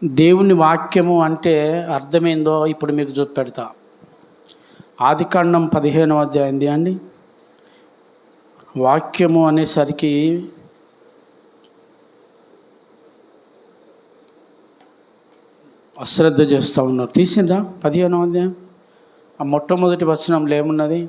దేవుని వాక్యము అంటే అర్థమైందో ఇప్పుడు మీకు చూపెడతా. ఆదికాండం 15వ అధ్యాయం అండి. వాక్యము అనేసరికి అశ్రద్ధ చేస్తూ ఉన్నారు. తీసిండ్రా 15వ అధ్యాయం ఆ మొట్టమొదటి వచనంలో ఏమున్నది?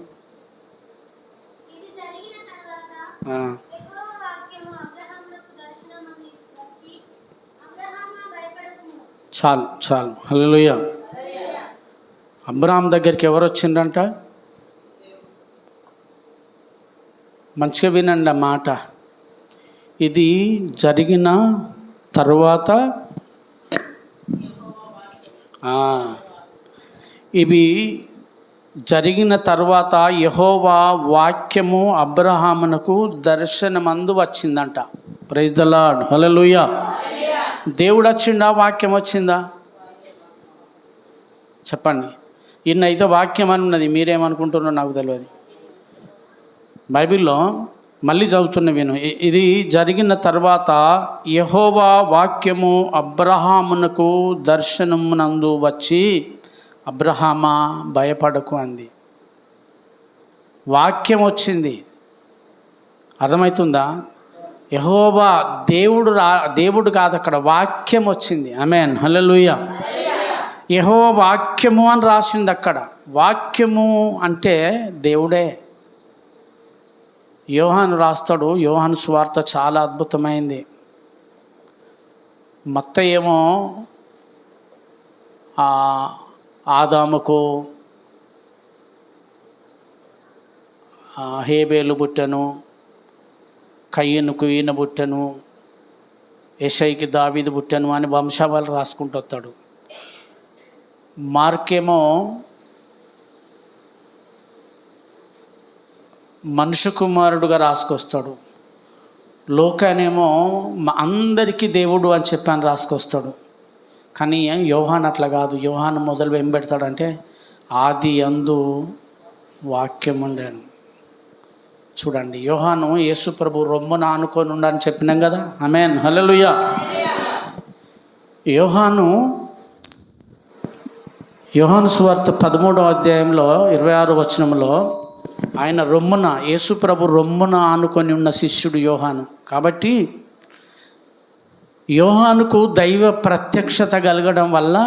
చాలు హల్లెలూయా. అబ్రహాం దగ్గరికి ఎవరు వచ్చిండ్రంట? మంచిగా వినండి ఆ మాట. ఇది జరిగిన తర్వాత ఇవి జరిగిన తర్వాత యెహోవా వాక్యము అబ్రహామునకు దర్శనమందు వచ్చిందంట. ప్రైజ్ ద లార్డ్, హల్లెలూయా. దేవుడు వచ్చిందా, వాక్యం వచ్చిందా? చెప్పండి. ఇన్నైతే వాక్యం అని ఉన్నది, మీరేమనుకుంటున్నారో నాకు తెలియదు. బైబిల్లో మళ్ళీ చదువుతున్న విను. ఇది జరిగిన తర్వాత యెహోవా వాక్యము అబ్రహామునకు దర్శనమునందు వచ్చి, అబ్రహామా భయపడకు అంది. వాక్యం వచ్చింది, అర్థమవుతుందా? యెహోవా దేవుడు కాదు, అక్కడ వాక్యం వచ్చింది. ఆమేన్, హల్లెలూయా. యెహోవా వాక్యము అని రాసింది అక్కడ. వాక్యము అంటే దేవుడే. యోహాను రాస్తాడు, యోహాను సువార్త చాలా అద్భుతమైంది. మత్తయి ఏమో ఆదాముకు హేబేలు పుట్టెను, కయ్యనుకు ఈయన పుట్టెను, యెషయికి దావీదు పుట్టెను అని వంశావళి రాసుకుంటూ వస్తాడు. మార్కేమో మనుష్య కుమారుడుగా రాసుకొస్తాడు. లోకానేమో అందరికీ దేవుడు అని చెప్పని రాసుకొస్తాడు. కానీ యోహాను అట్లా కాదు. యోహాను మొదలు ఏం పెడతాడంటే, ఆది యందు వాక్యం ఉండేను. చూడండి, యోహాను యేసు ప్రభు రొమ్మున ఆనుకొని ఉండని చెప్పినాం కదా. ఆమేన్, హల్లెలూయా. యోహాను సువార్త 13వ అధ్యాయంలో 26వ వచనంలో ఆయన రొమ్మున, యేసు ప్రభు రొమ్మున ఆనుకొని ఉన్న శిష్యుడు యోహాను. కాబట్టి యోహానుకు దైవ ప్రత్యక్షత కలగడం వల్ల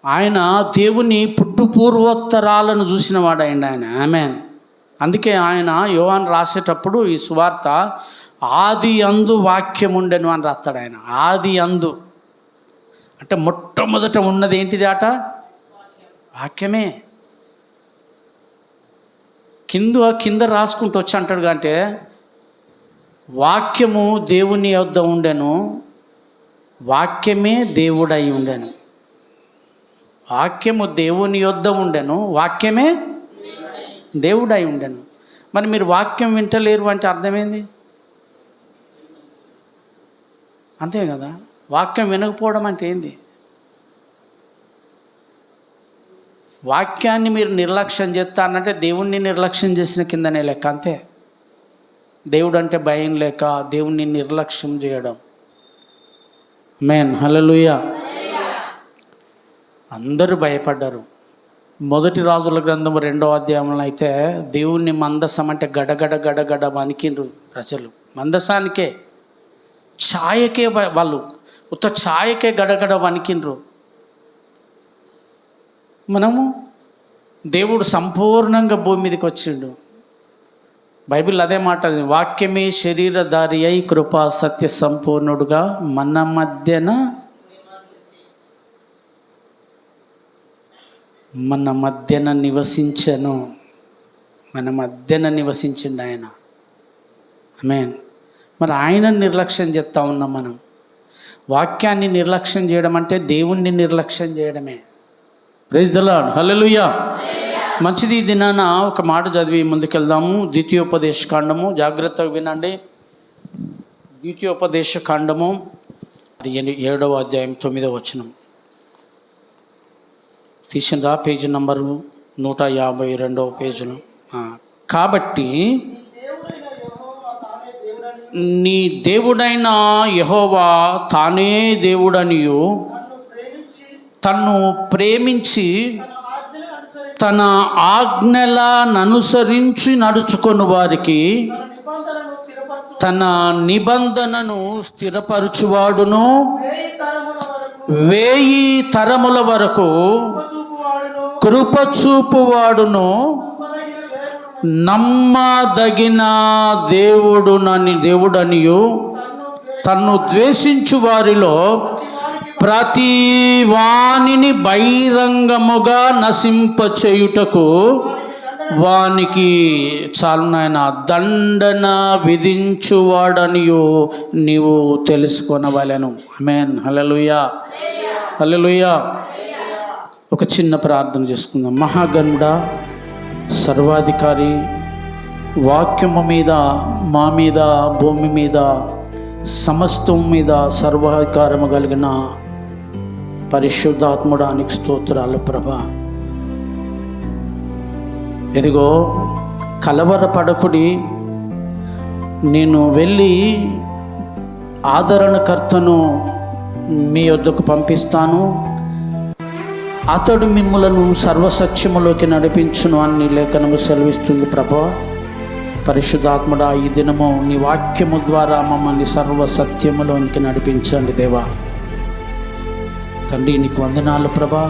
ఆయన దేవుని పుట్టుపూర్వోత్తరాలను చూసిన వాడైండు ఆయన. ఆమేన్. అందుకే ఆయన యోహాను రాసేటప్పుడు ఈ సువార్త ఆది యందు వాక్యం ఉండెను అని రాస్తాడు ఆయన. ఆది యందు అంటే మొట్టమొదట ఉన్నది ఏంటిది అట? వాక్యమే. కింద రాసుకుంటూ వచ్చి అంటాడు అంటే, వాక్యము దేవుని యొద్ద ఉండెను, వాక్యమే దేవుడై ఉండెను. వాక్యము దేవుని యొద్ద ఉండెను, వాక్యమే దేవుడై ఉండెను. మరి మీరు వాక్యం వింటలేరు అంటే అర్థమైంది? అంతే కదా. వాక్యం వినకపోవడం అంటే ఏంది? వాక్యాన్ని మీరు నిర్లక్ష్యం చేస్తానంటే దేవుణ్ణి నిర్లక్ష్యం చేసిన కిందనే లెక్క. అంతే. దేవుడు అంటే భయం లేక దేవుణ్ణి నిర్లక్ష్యం చేయడం. ఆమేన్, హల్లెలూయా. అందరూ భయపడ్డారు. మొదటి రాజుల గ్రంథం 2వ అధ్యాయంలో అయితే దేవుణ్ణి మందసం అంటే గడగడ వణికిండ్రు ప్రజలు. మందసానికే, ఛాయకే వాళ్ళు ఉత్త ఛాయకే గడగడ వణికిండ్రు. మనము దేవుడు సంపూర్ణంగా భూమి మీదకి వచ్చిండు. బైబిల్ అదే మాట, వాక్యమే శరీరధారి అయి కృపా సత్య సంపూర్ణుడుగా మన మధ్యన నివసించను. మన మధ్యన నివసించిండు ఆయన. ఆమేన్. మరి ఆయన నిర్లక్ష్యం చేస్తూ ఉన్నాం మనం. వాక్యాన్ని నిర్లక్ష్యం చేయడం అంటే దేవుణ్ణి నిర్లక్ష్యం చేయడమే. ప్రైజ్ ద లార్డ్, హల్లెలూయా. మంచిది. ఈ దినాన ఒక మాట చదివి ముందుకెళ్దాము. ద్వితీయోపదేశ కాండము, జాగ్రత్తగా వినండి. ద్వితీయోపదేశ కాండము 7వ అధ్యాయం 9వ వచనం. తీసిండ్రా? పేజీ నంబరు 152వ పేజీలో. కాబట్టి నీ దేవుడైన యెహోవా తానే దేవుడనియు తన్ను ప్రేమించి తన ఆజ్ఞలను అనుసరించి నడుచుకొని వారికి తన నిబంధనను స్థిరపరచువాడును 1000 తరముల వరకు కృపచూపువాడును నమ్మదగిన దేవుడనియు తన్ను ద్వేషించు వారిలో ప్రతి వానిని బహిరంగముగా నశింపచేయుటకు వానికి చాలు నాయన దండన విధించువాడనియు నీవు తెలుసుకొనవలెను. ఆమేన్. హల్లెలూయా, హల్లెలూయా. ఒక చిన్న ప్రార్థన చేసుకుందాం. మహాగణుడా, సర్వాధికారి, వాక్యము మీద, మా మీద, భూమి మీద, సమస్తం మీద సర్వాధికారము కలిగిన పరిశుద్ధాత్ముడానికి స్తోత్రాలు ప్రభా. ఇదిగో కలవరపడకుడి, నేను వెళ్ళి ఆదరణకర్తను మీ వద్దకు పంపిస్తాను, అతడు మిమ్ములను సర్వసత్యములోకి నడిపించును అని లేఖనము సెలవిస్తుంది ప్రభా. పరిశుద్ధాత్ముడా, ఈ దినము నీ వాక్యము ద్వారా మమ్మల్ని సర్వసత్యములోనికి నడిపించండి దేవా. తండ్రి నీకు వందనాలు ప్రభా.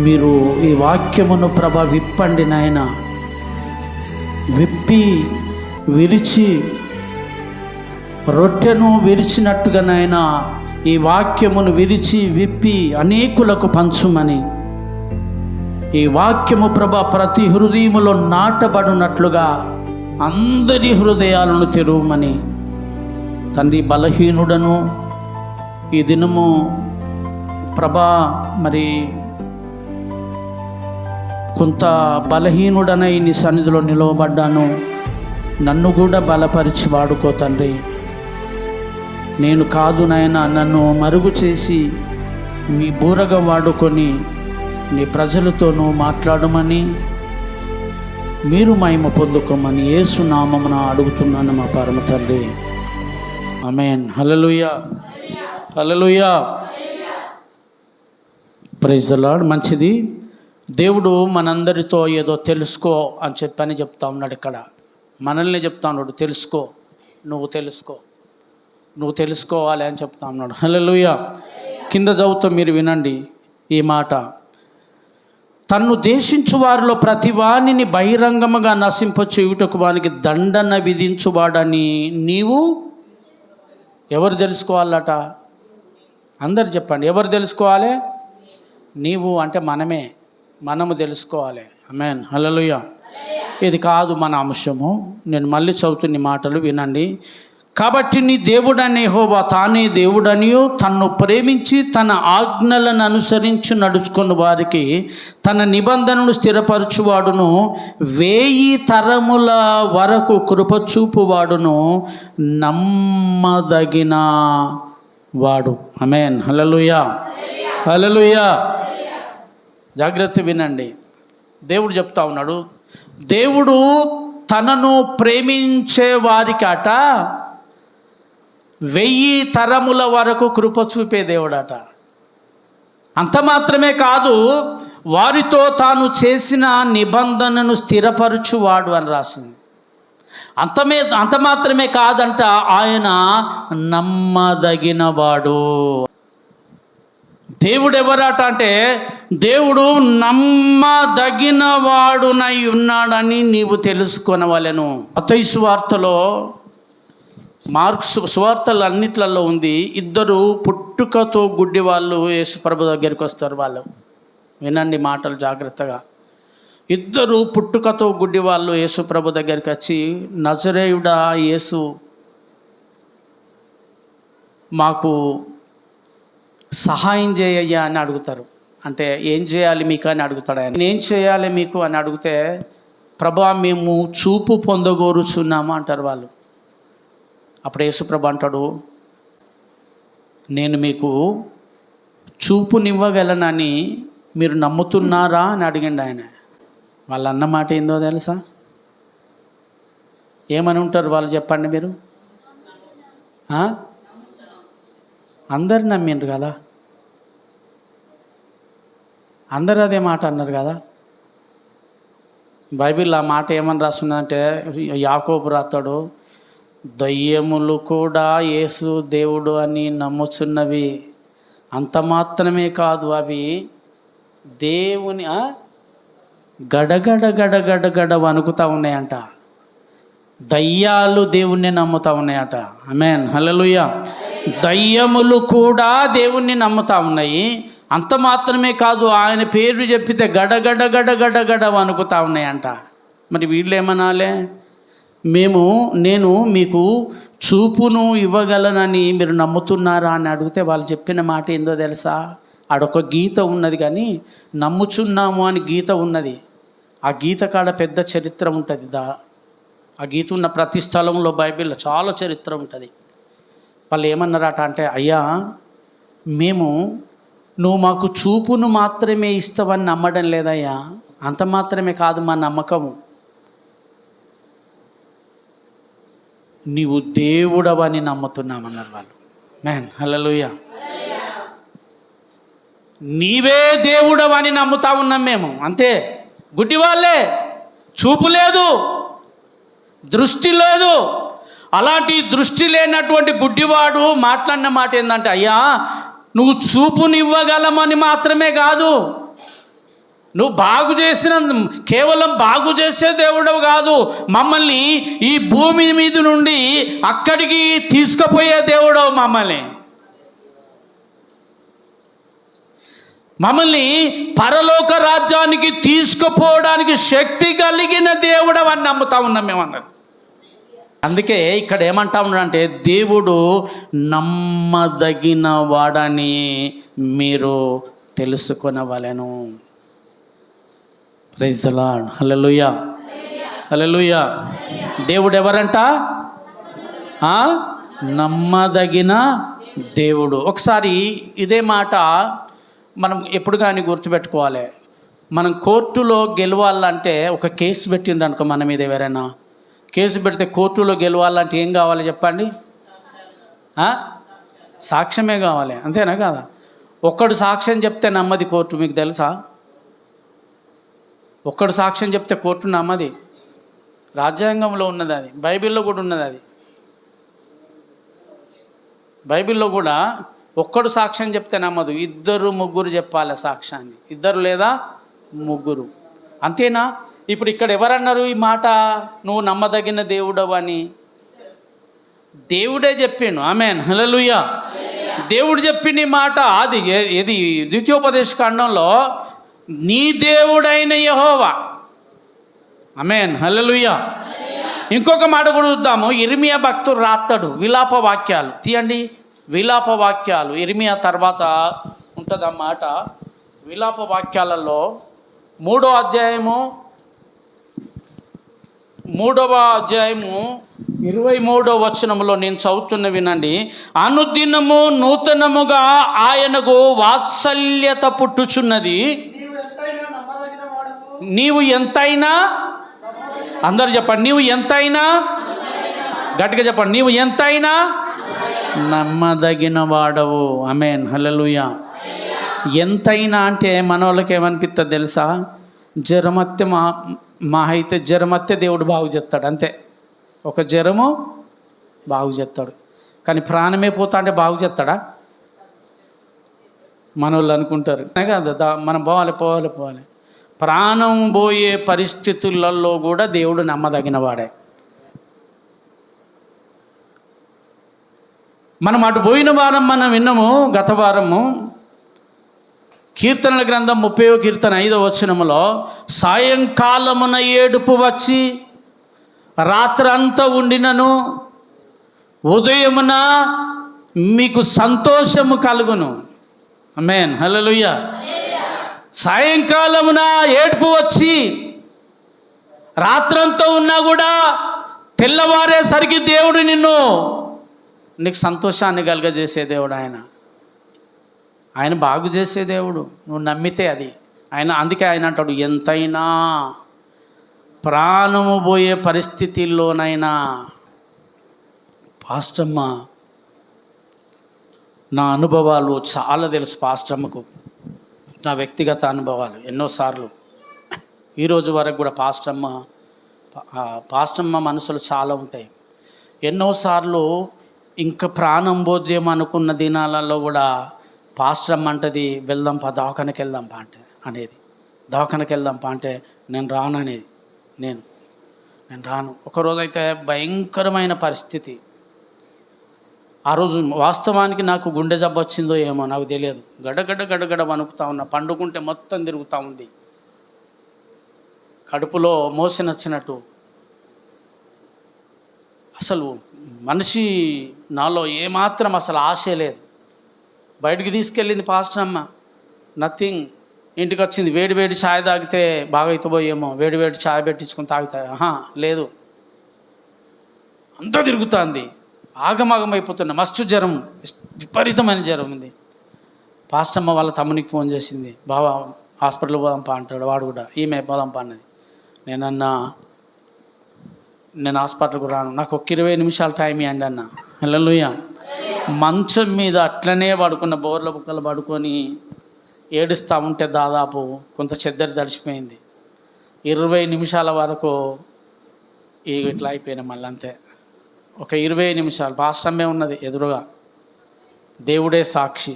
మీరు ఈ వాక్యమును ప్రభా విప్పండి నాయన, విప్పి విరిచి రొట్టెను విరిచినట్టుగా నాయన ఈ వాక్యమును విరిచి విప్పి అనేకులకు పంచుమని, ఈ వాక్యము ప్రభా ప్రతి హృదయములో నాటబడినట్లుగా అందరి హృదయాలను తెరువమని తండ్రి. బలహీనుడను ఈ దినము ప్రభా మరి కొంత బలహీనుడనై నీ సన్నిధిలో నిలవబడ్డాను, నన్ను కూడా బలపరిచి వాడుకో తండ్రి. నేను కాదు నాయన, నన్ను మరుగు చేసి మీ బూరగా వాడుకొని నీ ప్రజలతోనూ మాట్లాడమని, మీరు మహిమ పొందుకోమని యేసు నామమున అడుగుతున్నాను మా పరమ తండ్రి. Amen. Hallelujah, hallelujah. Praise the lord. మంచిది. దేవుడు మనందరితో ఏదో తెలుసుకో అని చెప్పని చెప్తా ఉన్నాడు. ఇక్కడ మనల్ని చెప్తా ఉన్నాడు, తెలుసుకో, నువ్వు తెలుసుకో, నువ్వు తెలుసుకోవాలి అని చెప్తా ఉన్నాడు. హల్లెలూయా. కింద చదువుతూ మీరు వినండి ఈ మాట. తన్ను దేశించు వారిలో ప్రతి వానిని బహిరంగముగా నశింపచేయుటకు వానికి దండన విధించువాడని నీవు. ఎవరు తెలుసుకోవాలట? అందరు చెప్పండి, ఎవరు తెలుసుకోవాలి? నీవు అంటే మనము తెలుసుకోవాలి. ఆమేన్. హల్లెలూయా. ఇది కాదు మన అంశము. నేను మళ్ళీ చదువుతున్న మాటలు వినండి. కాబట్టి నీ దేవుడనే యెహోవా తానే దేవుడనియు తన్ను ప్రేమించి తన ఆజ్ఞలను అనుసరించి నడుచుకున్న వారికి తన నిబంధనను స్థిరపరచువాడును, 1000 తరముల వరకు కృపచూపువాడును నమ్మదగిన వాడు. ఆమేన్. హల్లెలూయా, హల్లెలూయా. జాగ్రత్త వినండి. దేవుడు చెప్తా ఉన్నాడు, దేవుడు తనను ప్రేమించే వారికి అట 1000 తరముల వరకు కృప చూపే దేవుడట. అంత మాత్రమే కాదు, వారితో తాను చేసిన నిబంధనను స్థిరపరచువాడు అని రాసింది. అంత మాత్రమే కాదంట, ఆయన నమ్మదగినవాడు. దేవుడు ఎవరట అంటే, దేవుడు నమ్మదగిన వాడునై ఉన్నాడని నీవు తెలుసుకొనవలెను. మత్తయి సువార్తలో, మార్క్స్ సువార్తలు అన్నిట్లలో ఉంది. 2 పుట్టుకతో గుడ్డి వాళ్ళు యేసుప్రభు దగ్గరికి వస్తారు. వాళ్ళు వినండి మాటలు జాగ్రత్తగా. 2 పుట్టుకతో గుడ్డి వాళ్ళు యేసుప్రభు దగ్గరికి వచ్చి, నజరేయుడా యేసు, మాకు సహాయం చేయయ్యా అని అడుగుతారు. అంటే ఏం చేయాలి మీకు అని అడుగుతాడు ఆయన. ఏం చేయాలి మీకు అని అడిగితే, ప్రభా మేము చూపు పొందగోరుచున్నాము అంటారు వాళ్ళు. అప్పుడు యేసుప్రభు అంటాడు, నేను మీకు చూపునివ్వగలనని మీరు నమ్ముతున్నారా అని అడిగండి ఆయన. వాళ్ళు అన్నమాట ఏందో తెలుసా? ఏమని ఉంటారు వాళ్ళు? చెప్పండి మీరు. అందరు నమ్మిండ్రు కదా, అందరూ అదే మాట అన్నారు కదా. బైబిల్ ఆ మాట ఏమని రాస్తున్నదంటే, యాకోబు రాస్తాడు, దయ్యములు కూడా యేసు దేవుడు అని నమ్ముచున్నవి, అంత మాత్రమే కాదు అవి దేవుని గడగడ గడగడ గడ వణుకుతూ ఉన్నాయంట. దయ్యాలు దేవుణ్ణి నమ్ముతూ ఉన్నాయట. ఆమేన్, హల్లెలూయా. దయ్యములు కూడా దేవుణ్ణి నమ్ముతూ ఉన్నాయి, అంత మాత్రమే కాదు ఆయన పేరు చెప్పితే గడగడ గడగడ గడ వణుకుతూ ఉన్నాయంట. మరి వీళ్ళు ఏమనాలే? నేను మీకు చూపును ఇవ్వగలనని మీరు నమ్ముతున్నారా అని అడిగితే వాళ్ళు చెప్పిన మాట ఏందో తెలుసా? ఆడొక గీత ఉన్నది, కానీ నమ్ముచున్నాము అని గీత ఉన్నది. ఆ గీత కాడ పెద్ద చరిత్ర ఉంటుంది. ఆ గీత ఉన్న ప్రతి స్థలంలో బైబిల్లో చాలా చరిత్ర ఉంటుంది. వాళ్ళు ఏమన్నారట అంటే, అయ్యా నువ్వు మాకు చూపును మాత్రమే ఇస్తావని నమ్మడం లేదయ్యా, అంత మాత్రమే కాదు మా నమ్మకము, నీవు దేవుడవని నమ్ముతున్నామన్నారు వాళ్ళు. ఆమేన్, హల్లెలూయా. నీవే దేవుడవని నమ్ముతా ఉన్నాం మేము, అంతే. గుడ్డి వాళ్ళే, చూపు లేదు, దృష్టి లేదు. అలాంటి దృష్టి లేనటువంటి గుడ్డివాడు మాట్లాడిన మాట ఏంటంటే, అయ్యా నువ్వు చూపునివ్వగలమని మాత్రమే కాదు, నువ్వు కేవలం బాగు చేసే దేవుడవు కాదు, మమ్మల్ని ఈ భూమి మీద నుండి అక్కడికి తీసుకుపోయే దేవుడవు, మమ్మల్ని పరలోక రాజ్యానికి తీసుకుపోవడానికి శక్తి కలిగిన దేవుడవు అని నమ్ముతా ఉన్నాం మేమన్నారు. అందుకే ఇక్కడ ఏమంటా ఉన్నాడంటే, దేవుడు నమ్మదగిన వాడని మీరు తెలుసుకొనవలెను. ప్రైజ్ ది లార్డ్, హల్లెలూయా, హల్లెలూయా. దేవుడు ఎవరంట? నమ్మదగిన దేవుడు. ఒకసారి ఇదే మాట మనం ఎప్పుడు కానీ గుర్తుపెట్టుకోవాలి. మనం కోర్టులో గెలవాలంటే, ఒక కేసు పెట్టిండ్రు అనుకో మన మీద, ఎవరైనా కేసు పెడితే కోర్టులో గెలవాలంటే ఏం కావాలి చెప్పండి? సాక్ష్యమే కావాలి, అంతేనా కాదా? ఒక్కడు సాక్ష్యం చెప్తే నమ్మది కోర్టు, మీకు తెలుసా? ఒక్కడు సాక్ష్యం చెప్తే కోర్టు నమ్మది. రాజ్యాంగంలో ఉన్నది అది, బైబిల్లో కూడా ఉన్నది అది. బైబిల్లో కూడా ఒక్కడు సాక్ష్యం చెప్తే నమ్మదు, 2 3 చెప్పాలి సాక్ష్యాన్ని, 2 లేదా 3. అంతేనా? ఇప్పుడు ఇక్కడ ఎవరన్నారు ఈ మాట, నువ్వు నమ్మదగిన దేవుడవు అని? దేవుడే చెప్పిండు. ఆమేన్, హల్లెలూయా. దేవుడు చెప్పిన మాట అది ఇది ద్వితీయోపదేశ కాండంలో, నీ దేవుడైన యెహోవా. ఆమేన్, హల్లెలూయా. ఇంకొక మాట కూడా చూద్దాము. ఇర్మియా భక్తుడు రాస్తాడు విలాప వాక్యాలు, తీయండి. విలాప వాక్యాలు ఇర్మియా తర్వాత ఉంటుంది ఆ మాట. విలాప వాక్యాలలో 3వ అధ్యాయము 23వ వచనంలో నేను చదువుతున్న వినండి. అనుదినము నూతనముగా ఆయనకు వాత్సల్యత పుట్టుచున్నది. నీవు ఎంతైనా, అందరూ చెప్పండి, నీవు ఎంతైనా, గట్టిగా చెప్పండి, నీవు ఎంతైనా నమ్మదగిన వాడవు. ఆమేన్, హల్లెలూయా. ఎంతైనా అంటే మన వాళ్ళకి ఏమనిపిస్తుంది తెలుసా? జ్వరమత్తే మా అయితే జ్వరమత్తే దేవుడు బాగు చేస్తాడు, అంతే. ఒక జ్వరము బాగు చేస్తాడు, కానీ ప్రాణమే పోతా అంటే బాగు చేస్తాడా? మన వాళ్ళు అనుకుంటారు కదా, మనం పోవాలి. ప్రాణం పోయే పరిస్థితులలో కూడా దేవుడు నమ్మదగిన వాడే. మనం అటు పోయిన వారం మనం విన్నాము, గత వారము కీర్తనల గ్రంథం 30వ కీర్తన 5వ వచనములో, సాయంకాలమున ఏడుపు వచ్చి రాత్రంతా ఉండినను ఉదయమున మీకు సంతోషము కలుగును. ఆమేన్, హల్లెలూయా. సాయంకాలమున ఏడుపు వచ్చి రాత్రంతా ఉన్నా కూడా తెల్లవారేసరికి దేవుడు నీకు సంతోషాన్ని కలుగజేసే దేవుడు ఆయన బాగు చేసే దేవుడు. నువ్వు నమ్మితే అది ఆయన. అందుకే ఆయన అంటాడు, ఎంతైనా ప్రాణము పోయే పరిస్థితుల్లోనైనా. పాస్టమ్మ నా అనుభవాలు చాలా తెలుసు పాస్టమ్మకు, నా వ్యక్తిగత అనుభవాలు ఎన్నోసార్లు. ఈరోజు వరకు కూడా పాస్టమ్మ మనసులు చాలా ఉంటాయి. ఎన్నోసార్లు ఇంకా ప్రాణం బోధ్యం అనుకున్న దినాలలో కూడా పాస్టమ్మ అంటది, వెళ్దాంపా దవాఖానకి వెళ్దాంపా అనేది. దవాఖానకి వెళ్దాంపా అంటే నేను రాను అనేది. నేను రాను. ఒకరోజైతే భయంకరమైన పరిస్థితి. ఆ రోజు వాస్తవానికి నాకు గుండె జబ్బు వచ్చిందో ఏమో నాకు తెలియదు. గడగడ వణుకుతా ఉన్నా, పండుకుంటే మొత్తం తిరుగుతూ ఉంది, కడుపులో మోషన్ వచ్చినట్టు. అసలు మనిషి నాలో ఏమాత్రం అసలు ఆశ లేదు. బయటికి తీసుకెళ్ళింది పాస్టర్ అమ్మ, నథింగ్. ఇంటికి వచ్చింది, వేడి ఛాయ్ తాగితే బాగా అవుతాయేమో, వేడి ఛాయ్ పెట్టించుకొని తాగుతా, లేదు, అంతా తిరుగుతుంది, ఆగమాగం అయిపోతున్నా. మస్తు జ్వరం, విపరీతమైన జ్వరం ఉంది. పాస్టమ్మ వాళ్ళ తమ్మునికి ఫోన్ చేసింది, బావా హాస్పిటల్కి పోదాంపా అంటాడు. వాడు కూడా ఈమె పోదాంపా అన్నది. నేను హాస్పిటల్కి రాను, నాకు ఒక 20 నిమిషాలు టైం ఇవ్వండి అన్న. హల్లెలూయా. మంచం మీద అట్లనే పడుకున్న, బోర్ల బుక్కలు పడుకొని ఏడుస్తూ ఉంటే దాదాపు కొంత చెద్దరి తడిచిపోయింది. 20 నిమిషాల వరకు ఇట్లా అయిపోయినా. మళ్ళీ అంతే, ఒక 20 నిమిషాలు పాస్టమ్మే ఉన్నది ఎదురుగా, దేవుడే సాక్షి.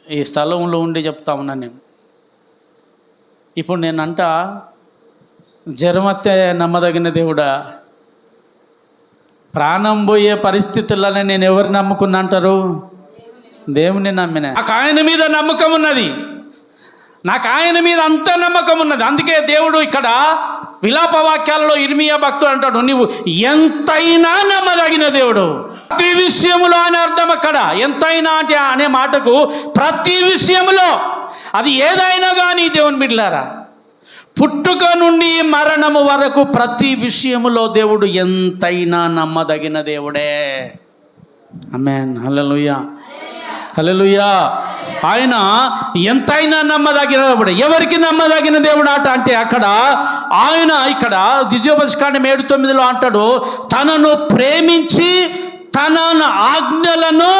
ఈ స్థలంలో ఉండి చెప్తా ఉన్నాను నేను. ఇప్పుడు నేనంట జ్వరమత్తే నమ్మదగిన దేవుడా, ప్రాణం పోయే పరిస్థితుల్లోనే నేను ఎవరు నమ్ముకున్నా అంటారు? దేవుని నమ్మిన. నాకు ఆయన మీద నమ్మకం ఉన్నది, నాకు ఆయన మీద అంత నమ్మకం ఉన్నది. అందుకే దేవుడు ఇక్కడ విలాప వాక్యాలలో ఇర్మియా భక్తుడు అంటాడు, నీవు ఎంతైనా నమ్మదగిన దేవుడు. ప్రతి విషయంలో అని అర్థం. అక్కడ ఎంతైనా అంటే అనే మాటకు ప్రతి విషయంలో, అది ఏదైనా కానీ దేవుని బిడ్డలారా, పుట్టుక నుండి మరణము వరకు ప్రతి విషయములో దేవుడు ఎంతైనా నమ్మదగిన దేవుడే. ఆమేన్. హల్లెలూయా, హల్లెలూయా. ఆయన ఎంతైనా నమ్మదగిన దేవుడు. ఎవరికి నమ్మదగిన దేవుడు అంటే అక్కడ ఆయన ఇక్కడ ద్వితీయోపదేశకాండం 7:9 అంటాడు, తనను ప్రేమించి తన ఆజ్ఞలను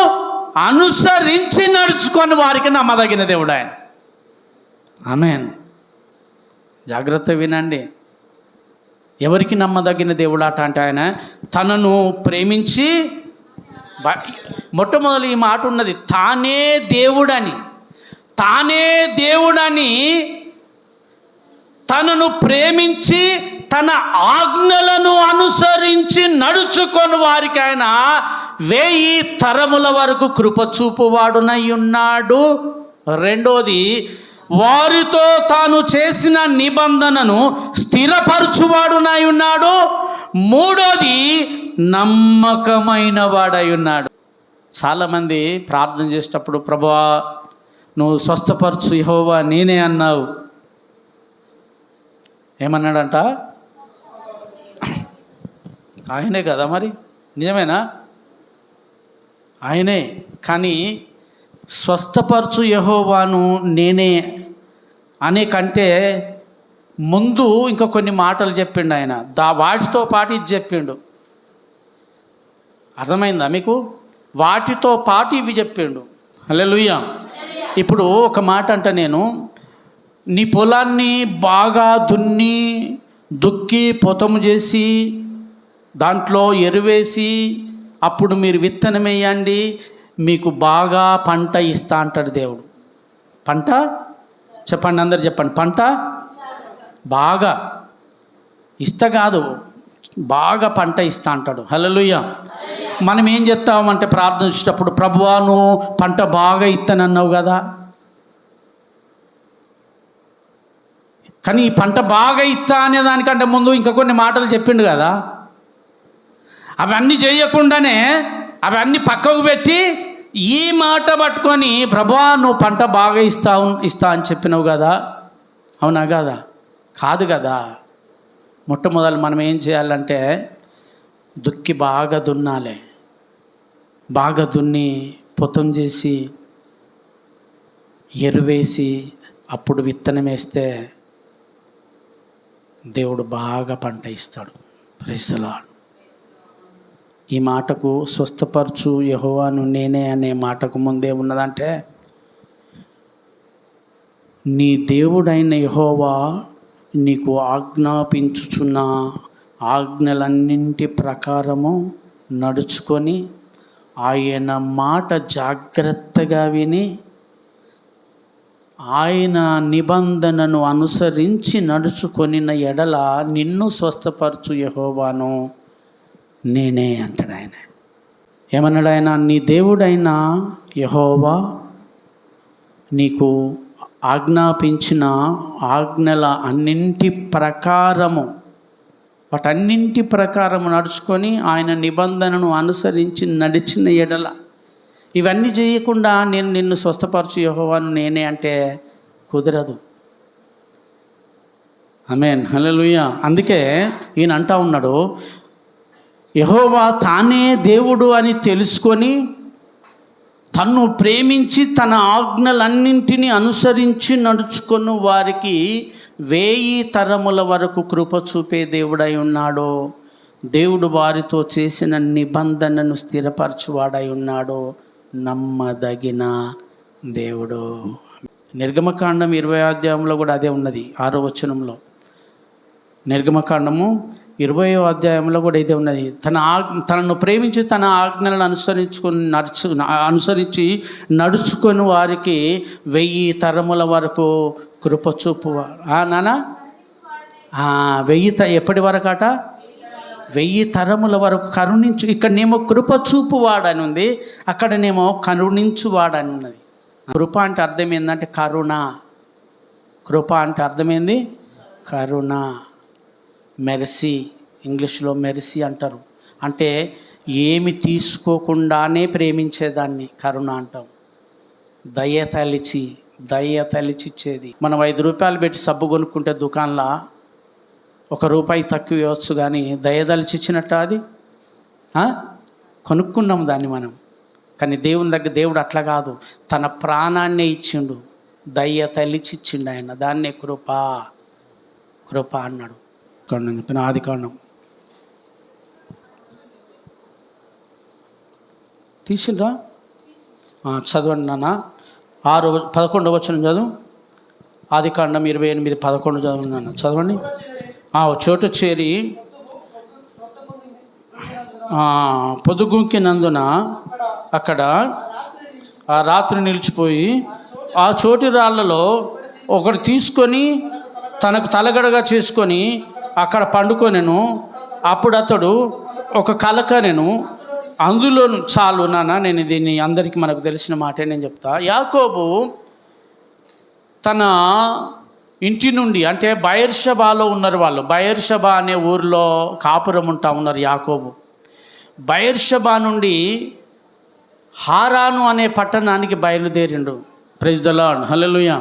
అనుసరించి నడుచుకొని వారికి నమ్మదగిన దేవుడు ఆయన. ఆమేన్. జాగ్రత్త వినండి. ఎవరికి నమ్మదగిన దేవుడు అంటే ఆయన తనను ప్రేమించి, మొట్టమొదలు ఈ మాట ఉన్నది, తానే దేవుడని తనను ప్రేమించి తన ఆజ్ఞలను అనుసరించి నడుచుకొని వారికి ఆయన 1000 తరముల వరకు కృప చూపువాడునై ఉన్నాడు. రెండోది, వారితో తాను చేసిన నిబంధనను స్థిరపరచువాడునై ఉన్నాడు. మూడోది, నమ్మకమైన వాడై ఉన్నాడు. చాలామంది ప్రార్థన చేసేటప్పుడు, ప్రభువా నువ్వు స్వస్థపరచు యెహోవా నేనే అన్నావు. ఏమన్నాడంట? ఆయనే కదా, మరి నిజమేనా? ఆయనే. కానీ స్వస్థపరచు యెహోవాను నేనే అనే కంటే ముందు ఇంకా కొన్ని మాటలు చెప్పిండు ఆయన. వాటితో పాటు ఇది చెప్పిండు. అర్థమైందా మీకు? వాటితో పాటు ఇవి చెప్పిండు. హల్లెలూయా. ఇప్పుడు ఒక మాట అంట, నేను నీ పొలాన్ని బాగా దుక్కి పొతము చేసి దాంట్లో ఎరువేసి అప్పుడు మీరు విత్తనం వేయండి, మీకు బాగా పంట ఇస్తా అంటాడు దేవుడు. పంట చెప్పండి, అందరు చెప్పండి. పంట బాగా ఇస్తా కాదు, బాగా పంట ఇస్తా అంటాడు. హల్లెలూయా. మనం ఏం చేస్తామంటే ప్రార్థించేటప్పుడు, ప్రభువా నువ్వు పంట బాగా ఇస్తానన్నావు కదా, కానీ ఈ పంట బాగా ఇస్తా అనే దానికంటే ముందు ఇంకా కొన్ని మాటలు చెప్పిండు కదా. అవన్నీ చేయకుండానే అవన్నీ పక్కకు పెట్టి ఈ మాట పట్టుకొని, ప్రభువా నువ్వు పంట బాగా ఇస్తా అని చెప్పినావు కదా, అవునా కదా? కాదు కదా. మొట్టమొదలు మనం ఏం చేయాలంటే దుక్కి బాగా దున్నాలి. బాగా దున్ని పొతం చేసి ఎరువేసి అప్పుడు విత్తనం వేస్తే దేవుడు బాగా పంట ఇస్తాడు. Praise the lord. ఈ మాటకు స్వస్థపరచు యెహోవాను నేనే అనే మాటకు ముందే ఉన్నదంటే, నీ దేవుడైన యెహోవా నీకు ఆజ్ఞాపించుచున్న ఆజ్ఞలన్నింటి ప్రకారము నడుచుకొని ఆయన మాట జాగ్రత్తగా విని ఆయన నిబంధనను అనుసరించి నడుచుకొనిన ఎడల నిన్ను స్వస్థపరచు యెహోవాను నేనే అంటాడు ఆయన. ఏమన్నాడు ఆయన? నీ దేవుడైన యెహోవా నీకు ఆజ్ఞాపించిన ఆజ్ఞల అన్నింటి ప్రకారము, వాటన్నింటి ప్రకారము నడుచుకొని ఆయన నిబంధనను అనుసరించి నడిచిన ఎడల, ఇవన్నీ చేయకుండా నేను నిన్ను స్వస్థపరచు యెహోవాను నేనే అంటే కుదరదు. ఆమేన్, హల్లెలూయా. అందుకే ఈయన అంటా ఉన్నాడు, యెహోవా తానే దేవుడు అని తెలుసుకొని తన్ను ప్రేమించి తన ఆజ్ఞలన్నింటినీ అనుసరించి నడుచుకున్న వారికి 1000 తరముల వరకు కృప చూపే దేవుడై ఉన్నాడు. దేవుడు వారితో చేసిన నిబంధనను స్థిరపరచువాడై ఉన్నాడు. నమ్మదగిన దేవుడు. నిర్గమకాండం 20వ అధ్యాయంలో కూడా అదే ఉన్నది, 6వ వచనంలో. నిర్గమకాండము 20వ అధ్యాయంలో కూడా ఇదే ఉన్నది. తనను ప్రేమించి తన ఆజ్ఞలను అనుసరించి నడుచుకొని వారికి 1000 తరముల వరకు కృప చూపువాడు. నానా 1000 ఎప్పటి వరకు అట? 1000 తరముల వరకు కరుణించు. ఇక్కడనేమో కృప చూపువాడని ఉంది, అక్కడనేమో కరుణించువాడని ఉన్నది. కృప అంటే అర్థం ఏంటంటే కరుణ. కృప అంటే అర్థమైంది కరుణ. మెర్సీ, ఇంగ్లీష్లో మెర్సీ అంటారు. అంటే ఏమి తీసుకోకుండానే ప్రేమించేదాన్ని కరుణ అంటాం. దయ తలిచి ఇచ్చేది. మనం 5 రూపాయలు పెట్టి సబ్బు కొనుక్కుంటే దుకాణంలో ₹1 తక్కువ ఇవ్వచ్చు, కానీ దయదలిచి ఇచ్చినట్టు అది కొనుక్కున్నాం దాన్ని మనం. కానీ దేవుని దగ్గర దేవుడు అట్లా కాదు, తన ప్రాణాన్నే ఇచ్చిండు, దయ తలిచి ఇచ్చిండు ఆయన. దాన్నే కృప అన్నాడు. చెప్పిన ఆదికాండం తీసిండ్రా? చదవండి నాన్న. 11వ వచనం చదువు. ఆదికాండం 28:11 చదవండి నాన్న, చదవండి. చోటు చేరి పొదుగుంకినందున అక్కడ ఆ రాత్రి నిలిచిపోయి ఆ చోటి రాళ్ళలో ఒకటి తీసుకొని తనకు తలగడగా చేసుకొని అక్కడ పండుకొనెను. అప్పుడు అతడు ఒక కలకనెను. అందులో చాలు నాన్న, నేను దీన్ని అందరికీ మనకు తెలిసిన మాటే నేను చెప్తా. యాకోబు తన ఇంటి నుండి, అంటే బయర్షబాలో ఉన్నారు వాళ్ళు. బయర్షబా అనే ఊరిలో కాపురం ఉంటా ఉన్నారు యాకోబు. బయర్షబా నుండి హారాను అనే పట్టణానికి బయలుదేరిండు. ప్రైజ్ ద లార్డ్, హల్లెలూయా.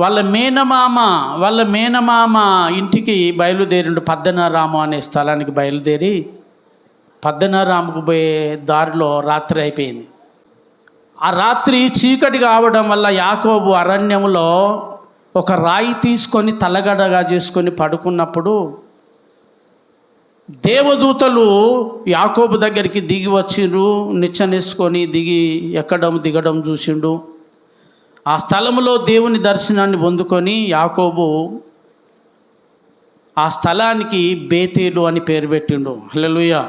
వాళ్ళ మేనమామ ఇంటికి బయలుదేరిండు. పద్దనరాము అనే స్థలానికి బయలుదేరి పద్దనరాముకు పోయే దారిలో రాత్రి అయిపోయింది. ఆ రాత్రి చీకటి కావడం వల్ల యాకోబు అరణ్యంలో ఒక రాయి తీసుకొని తలగడగా చేసుకొని పడుకున్నప్పుడు దేవదూతలు యాకోబు దగ్గరికి దిగి వచ్చిండ్రు. నిచ్చెనేసుకొని దిగడం చూసిండు. ఆ స్థలంలో దేవుని దర్శనాన్ని పొందుకొని యాకోబు ఆ స్థలానికి బేతేలు అని పేరు పెట్టిండు. హల్లెలూయా.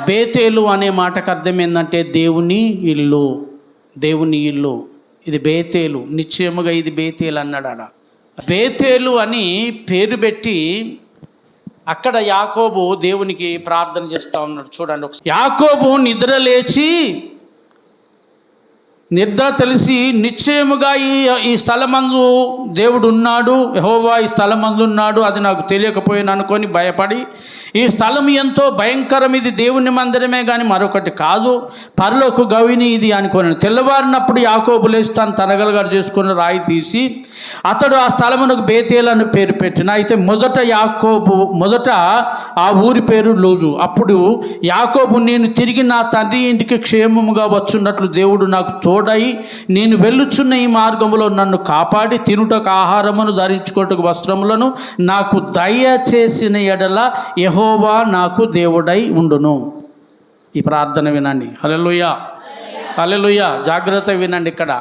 బేతేలు అనే మాటకు అర్థం ఏంటంటే దేవుని ఇల్లు. ఇది బేతేలు. నిశ్చయముగా ఇది బేతేలు అన్నాడు. ఆడ బేతేలు అని పేరు పెట్టి అక్కడ యాకోబు దేవునికి ప్రార్థన చేస్తూ ఉన్నాడు. చూడండి ఒకసారి. యాకోబు నిద్ర తెలిసి నిశ్చయముగా ఈ స్థలమందు దేవుడు ఉన్నాడు, యెహోవా ఈ స్థలమందు ఉన్నాడు, అది నాకు తెలియకపోయినా అనుకొని భయపడి, ఈ స్థలం ఎంతో భయంకరం, ఇది దేవుని మందిరమే కానీ మరొకటి కాదు, పరలోక గవిని ఇది అనుకోని తెల్లవారినప్పుడు యాకోబు లేచి తను తరగలుగా చేసుకుని రాయి తీసి అతడు ఆ స్థలమునకు బేతేలను పేరు పెట్టిన. అయితే మొదట ఆ ఊరి పేరు లూజు. అప్పుడు యాకోబు, నేను తిరిగి నా తండ్రి ఇంటికి క్షేమముగా వచ్చున్నట్లు దేవుడు నాకు తోడై నేను వెళ్ళుచున్న ఈ మార్గంలో నన్ను కాపాడి తినుటకు ఆహారమును ధరించుకోటకు వస్త్రములను నాకు దయచేసిన ఎడల యెహోవా నాకు దేవుడై ఉండును. ఈ ప్రార్థన వినండి. హల్లెలూయా, హల్లెలూయా. జాగ్రత్తగా వినండి. ఇక్కడ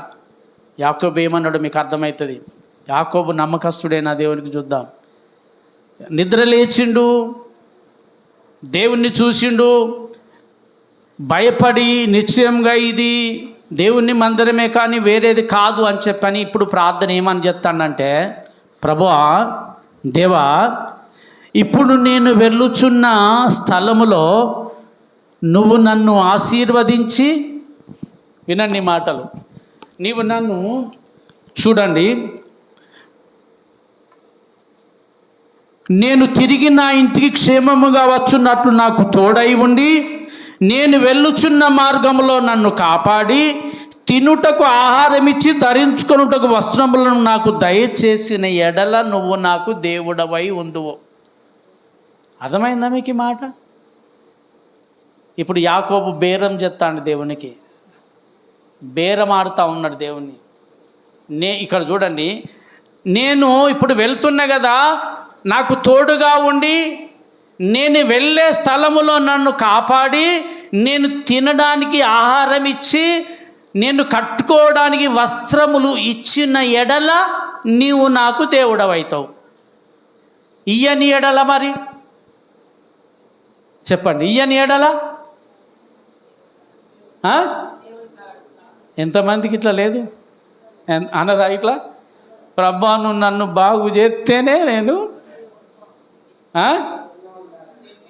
యాకోబు ఏమన్నాడు మీకు అర్థమవుతుంది. యాకోబు నమ్మకస్తుడైన దేవునికి చూద్దాం. నిద్ర లేచిండు, దేవుణ్ణి చూసిండు, భయపడి నిశ్చయంగా ఇది దేవుని మందిరమే కానీ వేరేది కాదు అని చెప్పని ఇప్పుడు ప్రార్థన ఏమని చెప్తానంటే, ప్రభువా, దేవా, ఇప్పుడు నేను వెళ్ళుచున్న స్థలములో నువ్వు నన్ను ఆశీర్వదించి, వినండి మాటలు, నీవు నన్ను చూడండి, నేను తిరిగి నా ఇంటికి క్షేమముగా వచ్చున్నట్లు నాకు తోడై ఉండి, నేను వెళ్ళుచున్న మార్గంలో నన్ను కాపాడి, తినుటకు ఆహారం ఇచ్చి ధరించుకొనుటకు వస్త్రములను నాకు దయచేసిన ఎడల నువ్వు నాకు దేవుడవై ఉండువు. అర్థమైందా మీకు ఈ మాట? ఇప్పుడు యాకోబు బేరం చెప్తాడు దేవునికి, బేరం ఆడుతూ ఉన్నాడు దేవుణ్ణి. ఇక్కడ చూడండి, నేను ఇప్పుడు వెళ్తున్నా కదా, నాకు తోడుగా ఉండి నేను వెళ్ళే స్థలములో నన్ను కాపాడి, నేను తినడానికి ఆహారం ఇచ్చి, నేను కట్టుకోవడానికి వస్త్రములు ఇచ్చిన ఎడల నీవు నాకు దేవుడవైతావు. ఇయ్యని ఎడల మరి చెప్పండి, ఇయ్యని ఎడల ఎంతమందికి ఇట్లా లేదు అనరా? ఇట్లా ప్రభా నువ్వు నన్ను బాగు చేస్తేనే నేను,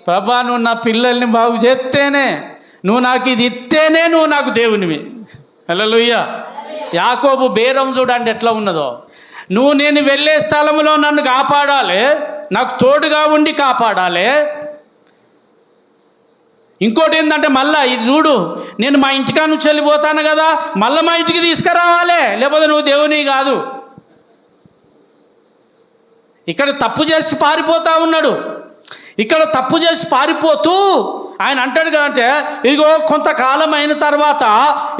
ప్రభా నువ్వు నా పిల్లల్ని బాగు చేస్తేనే, నువ్వు నాకు ఇది ఇస్తేనే నువ్వు నాకు దేవునివి. హల్లెలూయా. యాకోబు బేరం చూడండి ఎట్లా ఉన్నదో. నువ్వు నేను వెళ్ళే స్థలంలో నన్ను కాపాడాలి, నాకు తోడుగా ఉండి కాపాడాలి. ఇంకోటి ఏంటంటే మళ్ళా ఇది చూడు, నేను మా ఇంటికా నుంచి వెళ్ళిపోతాను కదా, మళ్ళీ మా ఇంటికి తీసుకురావాలి, లేకపోతే నువ్వు దేవుని కాదు. ఇక్కడ తప్పు చేసి పారిపోతా ఉన్నాడు. ఇక్కడ తప్పు చేసి పారిపోతూ ఆయన అంటాడు కదంటే, ఇగో కొంతకాలం అయిన తర్వాత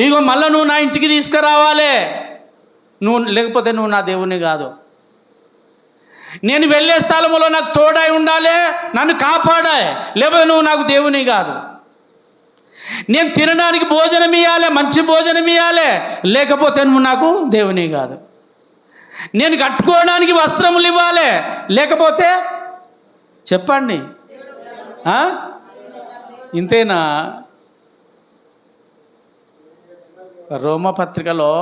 ఇగో మళ్ళీ నువ్వు నా ఇంటికి తీసుకురావాలి, నువ్వు లేకపోతే నువ్వు నా దేవుని కాదు. నేను వెళ్ళే స్థలంలో నాకు తోడై ఉండాలి, నన్ను కాపాడాలి, లేకపోతే నువ్వు నాకు దేవుని కాదు. నేను తినడానికి భోజనం ఇవ్వాలి, మంచి భోజనం ఇవ్వాలి, లేకపోతే నువ్వు నాకు దేవుని కాదు. నేను కట్టుకోవడానికి వస్త్రములు ఇవ్వాలి, లేకపోతే చెప్పండి ఇంతేనా? రోమపత్రికలో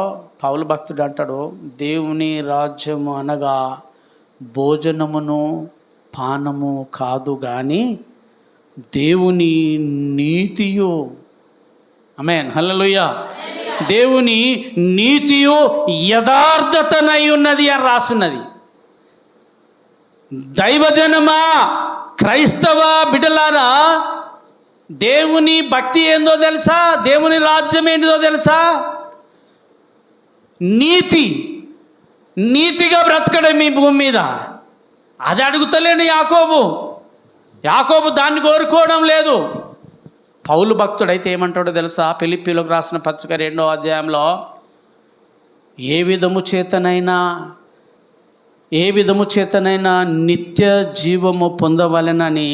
పౌలు భక్తుడు అంటాడు, దేవుని రాజ్యము అనగా భోజనమును పానము కాదు కానీ దేవుని నీతియు. ఆమేన్, హల్లెలూయా. దేవుని నీతియు యథార్థతనై ఉన్నది అని రాసున్నది. దైవజనమా, క్రైస్తవ బిడ్డలారా, దేవుని భక్తి ఏందో తెలుసా? దేవుని రాజ్యం ఏంటిదో తెలుసా? నీతి, నీతిగా బ్రతకడం మీ భూమి మీద. అది అడుగుతలేడు యాకోబు. యాకోబు దాన్ని కోరుకోవడం లేదు. పౌలు భక్తుడైతే ఏమంటాడో తెలుసా? ఫిలిప్పీలకు రాసిన పత్రిక 2వ అధ్యాయంలో, ఏ విధము చేతనైనా నిత్య జీవము పొందవలెనని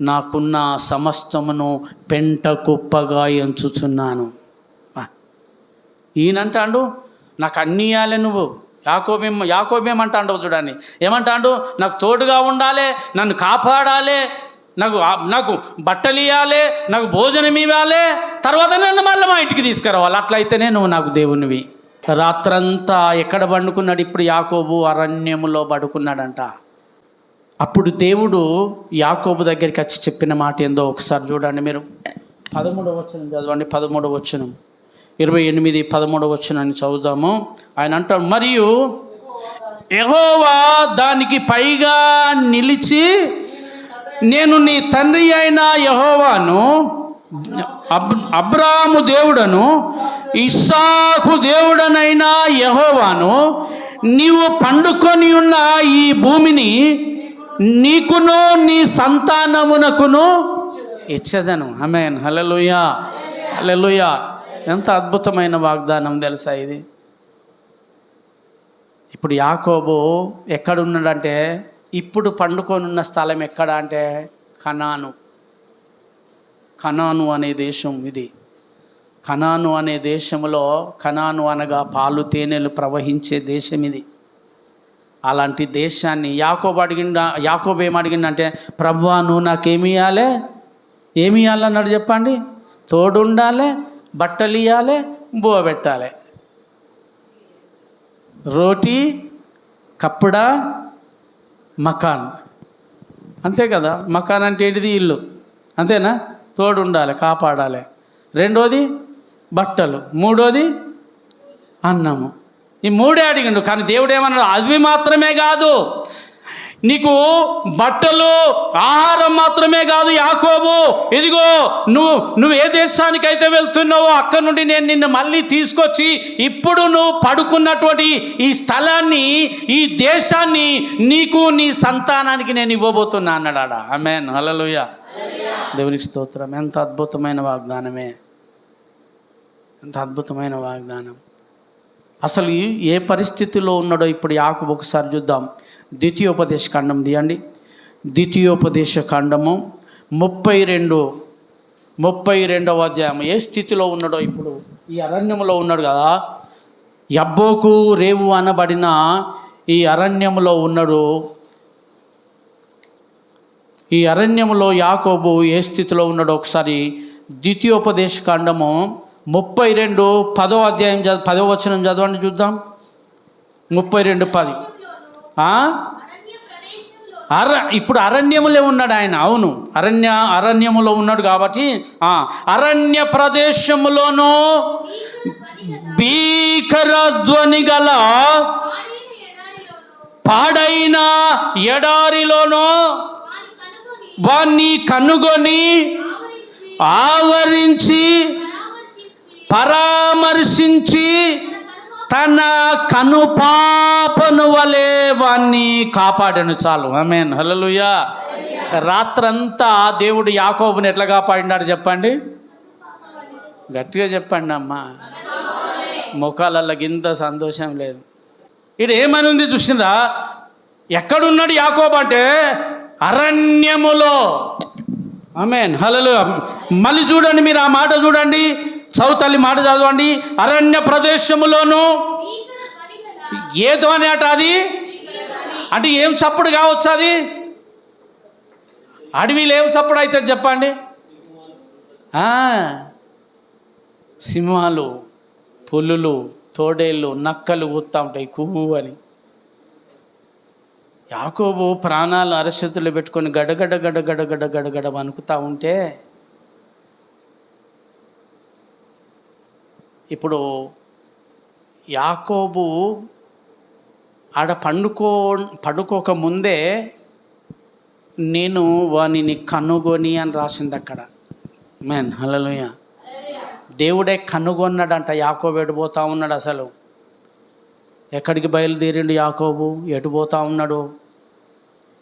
నాకున్న సమస్తమును పెంట కుప్పగా ఎంచుచున్నాను. ఈయనంటాడు నాకు అన్నీ ఇవ్వాలి నువ్వు. యాకోబేమంటాడు చూడండి, ఏమంటాడు? నాకు తోడుగా ఉండాలి, నన్ను కాపాడాలి, నాకు బట్టలు ఇవ్వాలి, నాకు భోజనం ఇవ్వాలి, తర్వాత నన్ను మళ్ళీ మా ఇంటికి తీసుకురావాలి. అట్లయితేనే నువ్వు నాకు దేవునివి. రాత్రంతా ఎక్కడ పండుకున్నాడు? ఇప్పుడు యాకోబు అరణ్యములో పడుకున్నాడంట. అప్పుడు దేవుడు యాకోబు దగ్గరికి వచ్చి చెప్పిన మాట ఏందో ఒకసారి చూడండి మీరు. 13వ వచనం చదవండి. 13వ వచనం, 28, 13వ వచనాన్ని చదువుదాము. ఆయన అంటాడు, మరియు యెహోవా దానికి పైగా నిలిచి, నేను నీ తండ్రి అయిన యెహోవాను, అబ్రాహాము దేవుడను, ఇస్సాకు దేవుడనైన యెహోవాను, నీవు పండుకొని ఉన్న ఈ భూమిని నీకును నీ సంతానమునకును ఇచ్చేదను. ఆమేన్, హల్లెలూయా, హల్లెలూయా. ఎంత అద్భుతమైన వాగ్దానం తెలుసా ఇది. ఇప్పుడు యాకోబు ఎక్కడున్నాడంటే, ఇప్పుడు పండుకొని ఉన్న స్థలం ఎక్కడ అంటే కనాను. కనాను అనే దేశం ఇది. కనాను అనే దేశంలో, కనాను అనగా పాలు తేనెలు ప్రవహించే దేశం ఇది. అలాంటి దేశాన్ని యాకోబు ఏమడిగిండంటే, ప్రభువా నువ్వు నాకేమి ఇవ్వాలి, ఏమి ఇవ్వాలన్నాడు చెప్పండి? తోడు ఉండాలి, బట్టలు ఇవ్వాలి, బువ్వ పెట్టాలి, రోటీ కప్పుడా మకాన్, అంతే కదా. మకాన్ అంటే ఏంటిది? ఇల్లు, అంతేనా? తోడు ఉండాలి, కాపాడాలి. రెండోది బట్టలు, మూడోది అన్నము. ఈ మూడే అడిగిండు. కానీ దేవుడు ఏమన్నాడు? అవి మాత్రమే కాదు, నీకు బట్టలు ఆహారం మాత్రమే కాదు యాకోబు, ఇదిగో నువ్వు ఏ దేశానికైతే వెళ్తున్నావో అక్కడ నుండి నేను నిన్ను మళ్ళీ తీసుకొచ్చి ఇప్పుడు నువ్వు పడుకున్నటువంటి ఈ స్థలాన్ని, ఈ దేశాన్ని నీకు నీ సంతానానికి నేను ఇవ్వబోతున్నా అన్నాడా. ఆమేన్, హల్లెలూయా, దేవునికి స్తోత్రం. ఎంత అద్భుతమైన వాగ్దానమే, ఎంత అద్భుతమైన వాగ్దానం. అసలు ఏ పరిస్థితిలో ఉన్నాడో ఇప్పుడు యాకోబు ఒకసారి చూద్దాం. ద్వితీయోపదేశ కాండం తీయండి. ద్వితీయోపదేశ కాండము 32వ అధ్యాయం. ఏ స్థితిలో ఉన్నాడో ఇప్పుడు? ఈ అరణ్యంలో ఉన్నాడు కదా, యబ్బోకు రేవు అనబడిన ఈ అరణ్యంలో ఉన్నాడు. ఈ అరణ్యంలో యాకోబు ఏ స్థితిలో ఉన్నాడో ఒకసారి ద్వితీయోపదేశ కాండము 32 10వ అధ్యాయం 10వ వచనం చదవండి చూద్దాం. 32:10. ఇప్పుడు అరణ్యములే ఉన్నాడు ఆయన. అవును, అరణ్యములో ఉన్నాడు కాబట్టి అరణ్య ప్రదేశములోనూ భీకర ధ్వని గల పాడైన ఎడారిలోనూ వాణ్ణి కనుగొని ఆవరించి పరామర్శించి తన కనుపాపను వలె వాణ్ణి కాపాడను. చాలు. ఆమేన్, హల్లెలూయా. రాత్రంతా దేవుడు యాకోబుని ఎట్లా కాపాడినాడు చెప్పండి? గట్టిగా చెప్పండి అమ్మా. ముఖాలలో గింత సంతోషం లేదు. ఇది ఏమని ఉంది చూసిందా? ఎక్కడున్నాడు యాకోబు అంటే అరణ్యములో. ఆమేన్, హల్లెలూయా. మళ్ళీ చూడండి, మీరు ఆ మాట చూడండి, చౌతల్లి మాట చదవండి. అరణ్య ప్రదేశములోను ఏ ధ్వని అట? అది అంటే ఏం చప్పుడు కావచ్చు? అది అడవిలో ఏం చప్పుడు అయితే చెప్పండి? సింహాలు, పులులు, తోడేళ్ళు, నక్కలు ఊతా ఉంటాయి కువ్వు అని. యాకోబు ప్రాణాలు అరచేతులు పెట్టుకొని గడగడ గడగడ గడగడ వణుకుతా ఉంటే, ఇప్పుడు యాకోబు ఆడ పడుకోక ముందే నేను వానిని కనుగొని అని రాసింది అక్కడ. ఆమేన్, హల్లెలూయా. దేవుడే కనుగొన్నాడంట. యాకోబు ఎటుపోతా ఉన్నాడు? అసలు ఎక్కడికి బయలుదేరిండు యాకోబు? ఎటు పోతా ఉన్నాడు?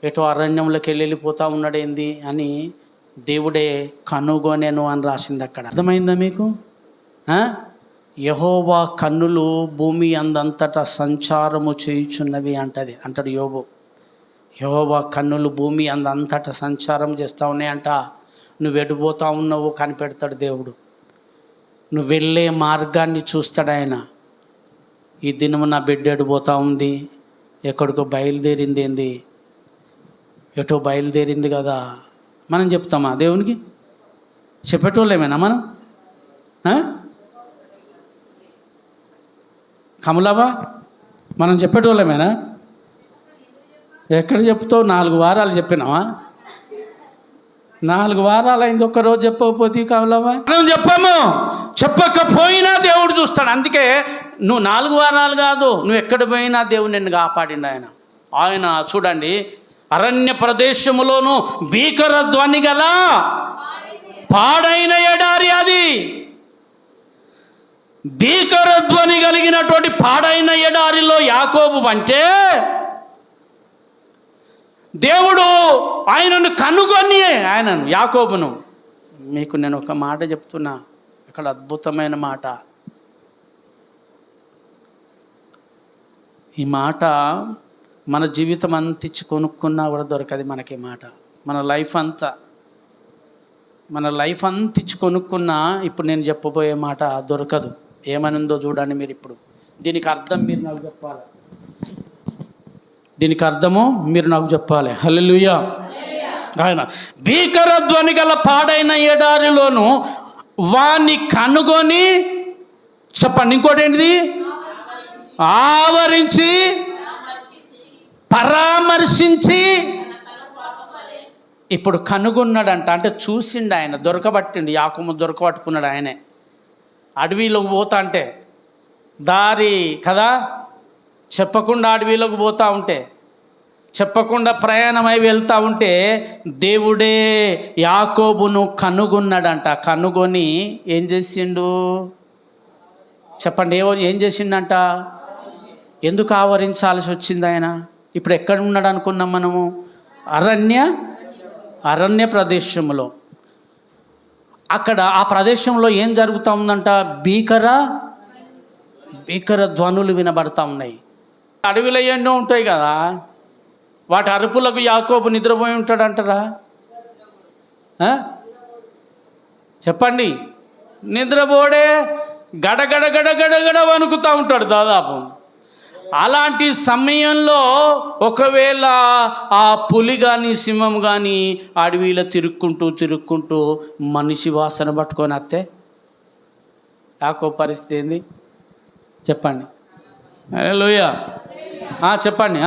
ఎటు అరణ్యంలోకి వెళ్ళిపోతా ఉన్నాడు ఏంది అని దేవుడే కనుగొనేను అని రాసింది అక్కడ. అర్థమైందా మీకు? యెహోవా కన్నులు భూమి అందంతటా సంచారము చేయుచున్నవి అంటాడు యోబు. యెహోవా కన్నులు భూమి అందంతటా సంచారం చేస్తూ ఉన్నాయంట. నువ్వు ఎడిపోతా ఉన్నావు కనిపెడతాడు దేవుడు. నువ్వు వెళ్ళే మార్గాన్ని చూస్తాడు ఆయన. ఈ దినము నా బిడ్డ ఎడిపోతూ ఉంది, ఎక్కడికో బయలుదేరింది ఏంది, ఎటో బయలుదేరింది కదా మనం చెప్తామా దేవునికి? చెప్పేటోళ్ళేమేనా మనం? కమలాబా మనం చెప్పేటోళ్ళమేనా? ఎక్కడ చెప్తావు? 4 వారాలు చెప్పినావా? 4 వారాలు అయింది, ఒక్కరోజు చెప్పకపోతే కమలాబా? మనం చెప్పాము. చెప్పకపోయినా దేవుడు చూస్తాడు. అందుకే నువ్వు 4 వారాలు కాదు, నువ్వు ఎక్కడ పోయినా దేవుడు నిన్ను కాపాడిండు ఆయన చూడండి, అరణ్య ప్రదేశములోను భీకర ధ్వని గల పాడైన ఎడారి. అది భీకర ధ్వని కలిగినటువంటి పాడైన ఎడారిలో యాకోబు అంటే దేవుడు ఆయనను కనుగొని యాకోబును. మీకు నేను ఒక మాట చెప్తున్నా, ఇక్కడ అద్భుతమైన మాట. ఈ మాట మన జీవితం అంతించి కొనుక్కున్నా కూడా దొరకదు మనకి మాట. మన లైఫ్ అంతా మన లైఫ్ అంతా ఇచ్చి కొనుక్కున్నా ఇప్పుడు నేను చెప్పబోయే మాట దొరకదు. ఏమనుందో చూడండి మీరు. ఇప్పుడు దీనికి అర్థం మీరు నాకు చెప్పాలి. దీనికి అర్థము మీరు నాకు చెప్పాలి. హల్లెలూయా. ఆయన భీకర ధ్వని గల పాడైన ఎడారిలోను వాణ్ణి కనుగొని, చెప్పండి ఇంకోటి ఏంటిది, ఆవరించి పరామర్శించి. ఇప్పుడు కనుగొన్నాడంట, అంటే చూసిండు ఆయన, దొరకబట్టిండు. యాకోబు దొరకబట్టుకున్నాడు ఆయనే. అడవిలోకి పోతా అంటే దారి కదా, చెప్పకుండా అడవిలోకి పోతూ ఉంటే, చెప్పకుండా ప్రయాణమై వెళ్తూ ఉంటే దేవుడే యాకోబును కనుగొన్నాడంట. కనుగొని ఏం చేసిండు చెప్పండి, ఏం చేసిండంట? ఎందుకు ఆవరించాల్సి వచ్చింది ఆయన? ఇప్పుడు ఎక్కడ ఉన్నాడు అనుకున్నాం మనము? అరణ్య ప్రదేశంలో. అక్కడ ఆ ప్రదేశంలో ఏం జరుగుతూ ఉందంట? భీకర ధ్వనులు వినబడతా ఉన్నాయి. అడవిలో ఎన్నో ఉంటాయి కదా, వాటి అరుపులకు యాకోబు నిద్రపోయి ఉంటాడంటారా? చెప్పండి. నిద్రపోడే, గడగడ గడగడగడ వణుకుతూ ఉంటాడు దాదాపు. అలాంటి సమయంలో ఒకవేళ ఆ పులి కానీ సింహం కానీ అడవిలో తిరుక్కుంటూ మనిషి వాసన పట్టుకొని వస్తే యాకోబు పరిస్థితి ఏంది చెప్పండి? హల్లెలూయా. చెప్పండి.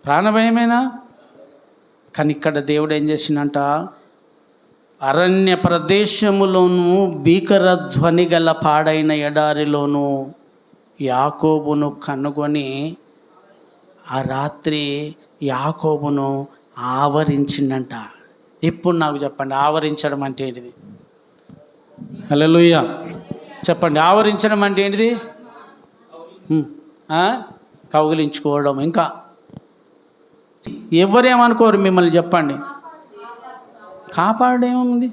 ప్రాణభయమేనా? కానీ ఇక్కడ దేవుడు ఏం చేసిందంట? అరణ్య ప్రదేశములోను భీకర ధ్వని గల పాడైన ఎడారిలోను యాకోబును కనుగొని ఆ రాత్రి యాకోబును ఆవరించిందంట. ఇప్పుడు నాకు చెప్పండి, ఆవరించడం అంటే ఏంటిది? హల్లెలూయా. చెప్పండి, ఆవరించడం అంటే ఏంటిది? కౌగిలించుకోవడం. ఇంకా ఎవరేమనుకోరు మిమ్మల్ని, చెప్పండి. కాపాడేముంది?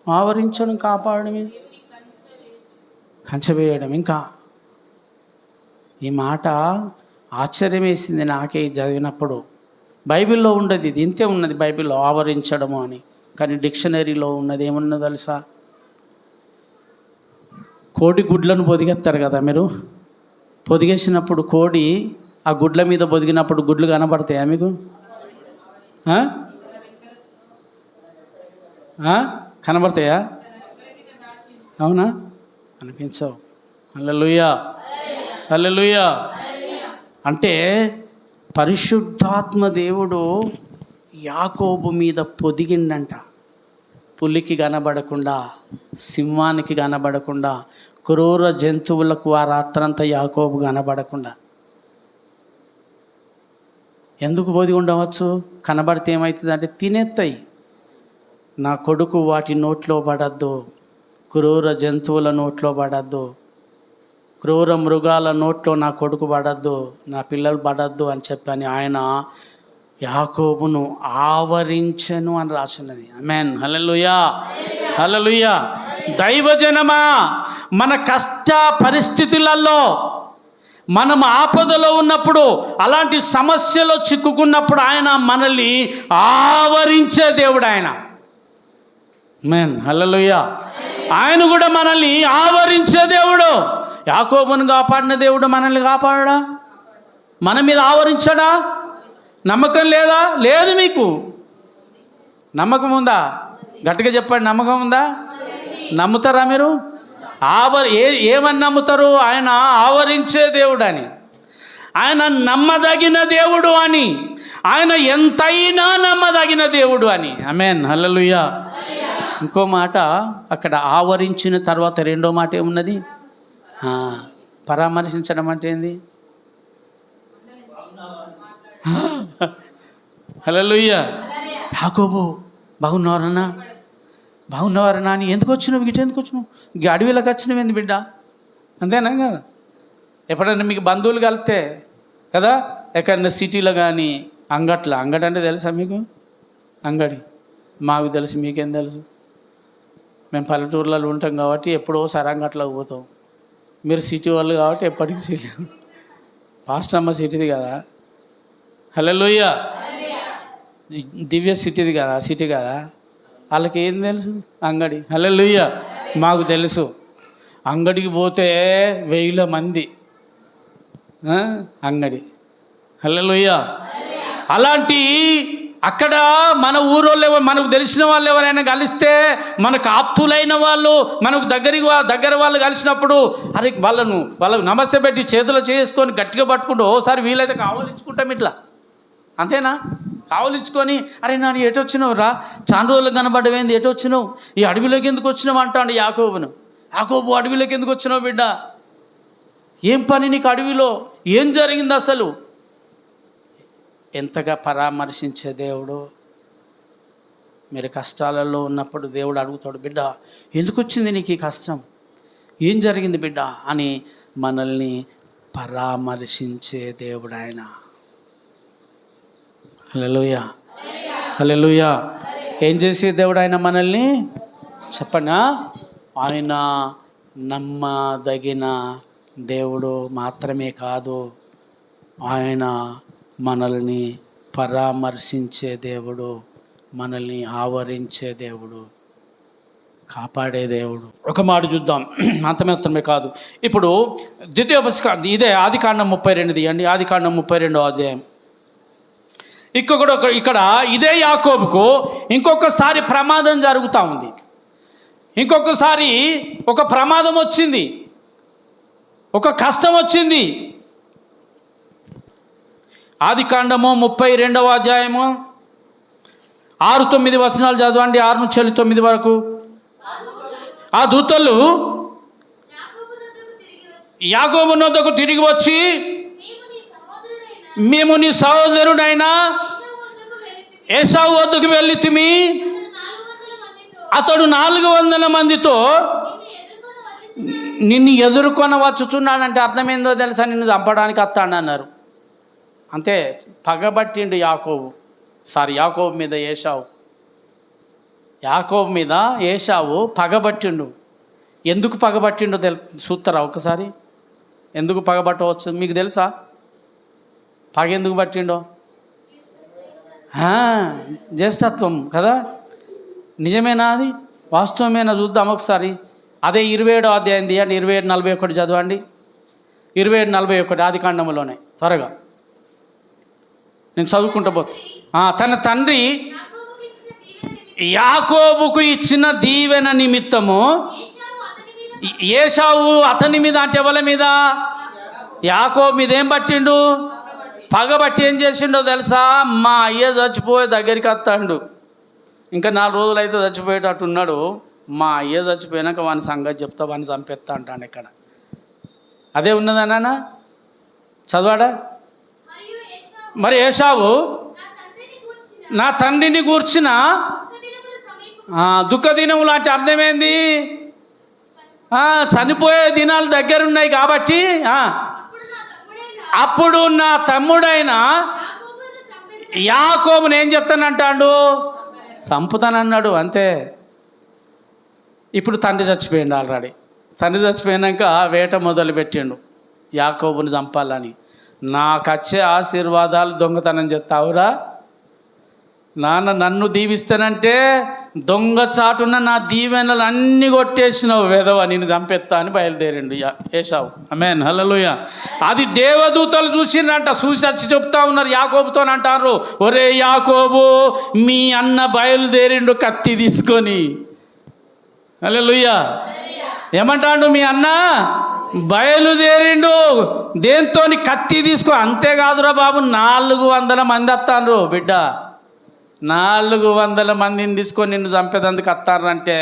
ఆవరించడం, కాపాడమే, కంచెవేయడం. ఇంకా ఈ మాట ఆశ్చర్యం వేసింది నాకే చదివినప్పుడు. బైబిల్లో ఉండదు ఇది, ఇంతే ఉన్నది బైబిల్లో, ఆవరించడము అని. కానీ డిక్షనరీలో ఉన్నది ఏమున్నదో తెలుసా? కోడి గుడ్లను పొదిగేస్తారు కదా మీరు. పొదిగేసినప్పుడు కోడి ఆ గుడ్ల మీద పొదిగినప్పుడు గుడ్లు కనబడతాయా మీకు? కనబడతాయా? అవునా? అనిపించవు. హల్లెలూయా. హల్లెలూయా. అంటే పరిశుద్ధాత్మ దేవుడు యాకోబు మీద పొదిగిండంట. పులికి కనబడకుండా, సింహానికి కనబడకుండా, క్రూర జంతువులకు ఆ రాత్రంతా యాకోబు కనబడకుండా. ఎందుకు పొదిగి ఉండవచ్చు? కనబడితే ఏమవుతుంది అంటే తినేస్తాయి. నా కొడుకు వాటి నోట్లో పడద్దు, క్రూర జంతువుల నోట్లో పడద్దు, క్రూర మృగాల నోట్లో నా కొడుకు పడద్దు, నా పిల్లలు పడద్దు అని చెప్పని ఆయన యాకోబును ఆవరించెను అని రాసున్నది. ఆమేన్. హల్లెలూయా. హల్లెలూయా. దైవజనమా, మన కష్ట పరిస్థితులలో, మనం ఆపదలో ఉన్నప్పుడు, అలాంటి సమస్యలో చిక్కుకున్నప్పుడు ఆయన మనల్ని ఆవరించే దేవుడు ఆయన. ఆమేన్. హల్లెలూయా. ఆయన కూడా మనల్ని ఆవరించే దేవుడు. యాకోబును కాపాడిన దేవుడు మనల్ని కాపాడడా? మన మీద ఆవరించడా? నమ్మకం లేదా? లేదు. మీకు నమ్మకం ఉందా? గట్టిగా చెప్పండి, నమ్మకం ఉందా? నమ్ముతారా మీరు? ఏమని నమ్ముతారు? ఆయన ఆవరించే దేవుడు అని, ఆయన నమ్మదగిన దేవుడు అని, ఆయన ఎంతైనా నమ్మదగిన దేవుడు అని. ఆమేన్. హల్లెలూయా. ఇంకో మాట అక్కడ ఆవరించిన తర్వాత రెండో మాట ఏమున్నది? పరామర్శించడం అంటే ఏంది? హల్లెలూయా. యాకోబు బాగున్నారన్నా, బాగున్నవారన్నా అని, ఎందుకు వచ్చినావు గిట్ట, ఎందుకు వచ్చినావు అడవిలోకి వచ్చినావు ఏంది బిడ్డ? అంతేనా కదా? ఎప్పుడైనా మీకు బంధువులు కలిస్తే కదా, ఎక్కడన్నా సిటీలో కానీ అంగడి అంటే తెలుసా మీకు? అంగడి మాకు తెలుసు, మీకేం తెలుసు? మేము పల్లెటూర్లలో ఉంటాం కాబట్టి ఎప్పుడో సరంగట్లోకి పోతాం. మీరు సిటీ వాళ్ళు కాబట్టి ఎప్పటికీ సిటీ. పాస్టర్ అమ్మ సిటీది కదా. హల్లెలూయా. దివ్య సిటీది కదా, సిటీ కదా. వాళ్ళకి ఏం తెలుసు? అంగడి. హల్లెలూయా. మాకు తెలుసు, అంగడికి పోతే 1000 మంది అంగడి. హల్లెలూయా. అలాంటి అక్కడ మన ఊరోళ్ళు మనకు తెలిసిన వాళ్ళు ఎవరైనా కలిస్తే, మనకు ఆప్తులైన వాళ్ళు, మనకు దగ్గర వాళ్ళు కలిసినప్పుడు అరే వాళ్ళకు నమస్తే పెట్టి చేతులు చేసుకొని గట్టిగా పట్టుకుంటూ ఓసారి వీలైతే కావలించుకుంటాం ఇట్లా. అంతేనా? కావలించుకొని అరే నాని ఎటు వచ్చినావు రా, చాలా రోజులకు కనబడవేంది, ఎటు వచ్చినావు, ఈ అడవిలోకి ఎందుకు వచ్చినావు అంటాడు యాకోబును. యాకోబు అడవిలోకి ఎందుకు వచ్చినావు బిడ్డ, ఏం పని నీకు అడవిలో, ఏం జరిగింది అసలు? ఎంతగా పరామర్శించే దేవుడు. మీరు కష్టాలలో ఉన్నప్పుడు దేవుడు అడుగుతాడు, బిడ్డ ఎందుకు వచ్చింది నీకు ఈ కష్టం, ఏం జరిగింది బిడ్డ అని మనల్ని పరామర్శించే దేవుడు ఆయన. హల్లెలూయా. హల్లెలూయా. ఏం చేసే దేవుడు ఆయన మనల్ని? చెప్పనా, ఆయన నమ్మదగిన దేవుడు మాత్రమే కాదు, ఆయన మనల్ని పరామర్శించే దేవుడు, మనల్ని ఆవరించే దేవుడు, కాపాడే దేవుడు. ఒక మాట చూద్దాం, మాత్రమే కాదు. ఇప్పుడు ఇదే ఆదికాండం 32 తీయండి. ఆదికాండం 32వ అధ్యాయం. ఇక్కడ ఇదే యాకోబుకు ఇంకొకసారి ప్రమాదం జరుగుతూ ఉంది. ఇంకొకసారి ఒక ప్రమాదం వచ్చింది, ఒక కష్టం వచ్చింది. ఆదికాండము 32వ అధ్యాయము 6-9 వచనాలు చదవండి. 6 నుంచి 9 వరకు. ఆ దూతలు యాకోబు నొద్దకు తిరిగి వచ్చి, మేము నీ సహోదరుడైన ఏశావు వద్దకు వెళ్ళితిమి, అతడు 400 మందితో నిన్ను ఎదుర్కొని వచ్చుతున్నాడంటే అర్థమైందో తెలుసా? నిన్ను చంపడానికి వస్తాడు అన్నారు. అంతే, పగబట్టిండు యాకోబు మీద యాకోబు మీద ఏశావు పగబట్టిండు. ఎందుకు పగబట్టిండో చూస్తారా ఒకసారి? ఎందుకు పగబట్టవచ్చు మీకు తెలుసా? పగ ఎందుకు పట్టిండో? జ్యేష్ఠత్వం కదా, నిజమేనా? అది వాస్తవమేనా? చూద్దాం ఒకసారి. అదే 27వ అధ్యాయం తీయండి. 27:41 చదవండి. 27:41 ఆదికాండంలోనే. త్వరగా నేను చదువుకుంటూ పోతా. తన తండ్రి యాకోబుకు ఇచ్చిన దీవెన నిమిత్తము ఏశావు అతని మీద, అంటే ఎవరి మీద? యాకోబు మీద ఏం పట్టిండు? పగబట్టి ఏం చేసిండో తెలుసా? మా అయ్య చచ్చిపోయే దగ్గరికి వస్తాడు, ఇంకా 4 రోజులు అయితే చచ్చిపోయేటట్టు ఉన్నాడు. మా అయ్య చచ్చిపోయినాక వాని సంగతి చెప్తా, వాడిని చంపేస్తా అంటాడు. ఇక్కడ అదే ఉన్నదన్నా చదవాడా? మరి ఏశావు నా తండ్రిని గూర్చిన దుఃఖ దినములు అంటే అర్థమైంది, చనిపోయే దినాలు దగ్గరున్నాయి కాబట్టి అప్పుడు నా తమ్ముడైన యాకోబుని ఏం చెప్తానంటాడు? చంపుతానన్నాడు. అంతే. ఇప్పుడు తండ్రి చచ్చిపోయిండు ఆల్రెడీ. తండ్రి చచ్చిపోయినాక వేట మొదలుపెట్టిండు యాకోబుని చంపాలని. నాకు వచ్చే ఆశీర్వాదాలు దొంగతనం చేస్తావురా నాన్న, నన్ను దీవిస్తానంటే దొంగచాటున నా దీవెనలు అన్నీ కొట్టేసినావు వెధవ, నిన్ను చంపేస్తా అని బయలుదేరిండు ఏశావు. ఆమేన్. హల్లెలూయా. అది దేవదూతలు చూసిండ్రంట, చూసి వచ్చి చెప్తా ఉన్నారు యాకోబుతో. అంటారు, ఒరే యాకోబు, మీ అన్న బయలుదేరిండు కత్తి తీసుకొని. హల్లెలూయా. ఏమంటాడు? మీ అన్న బయలుదేరిండు దేంతోని? కత్తి తీసుకో. అంతేకాదురా బాబు, 400 మంది వస్తాను బిడ్డ, 400 మందిని తీసుకొని నిన్ను చంపేదందుకు వస్తారంటే.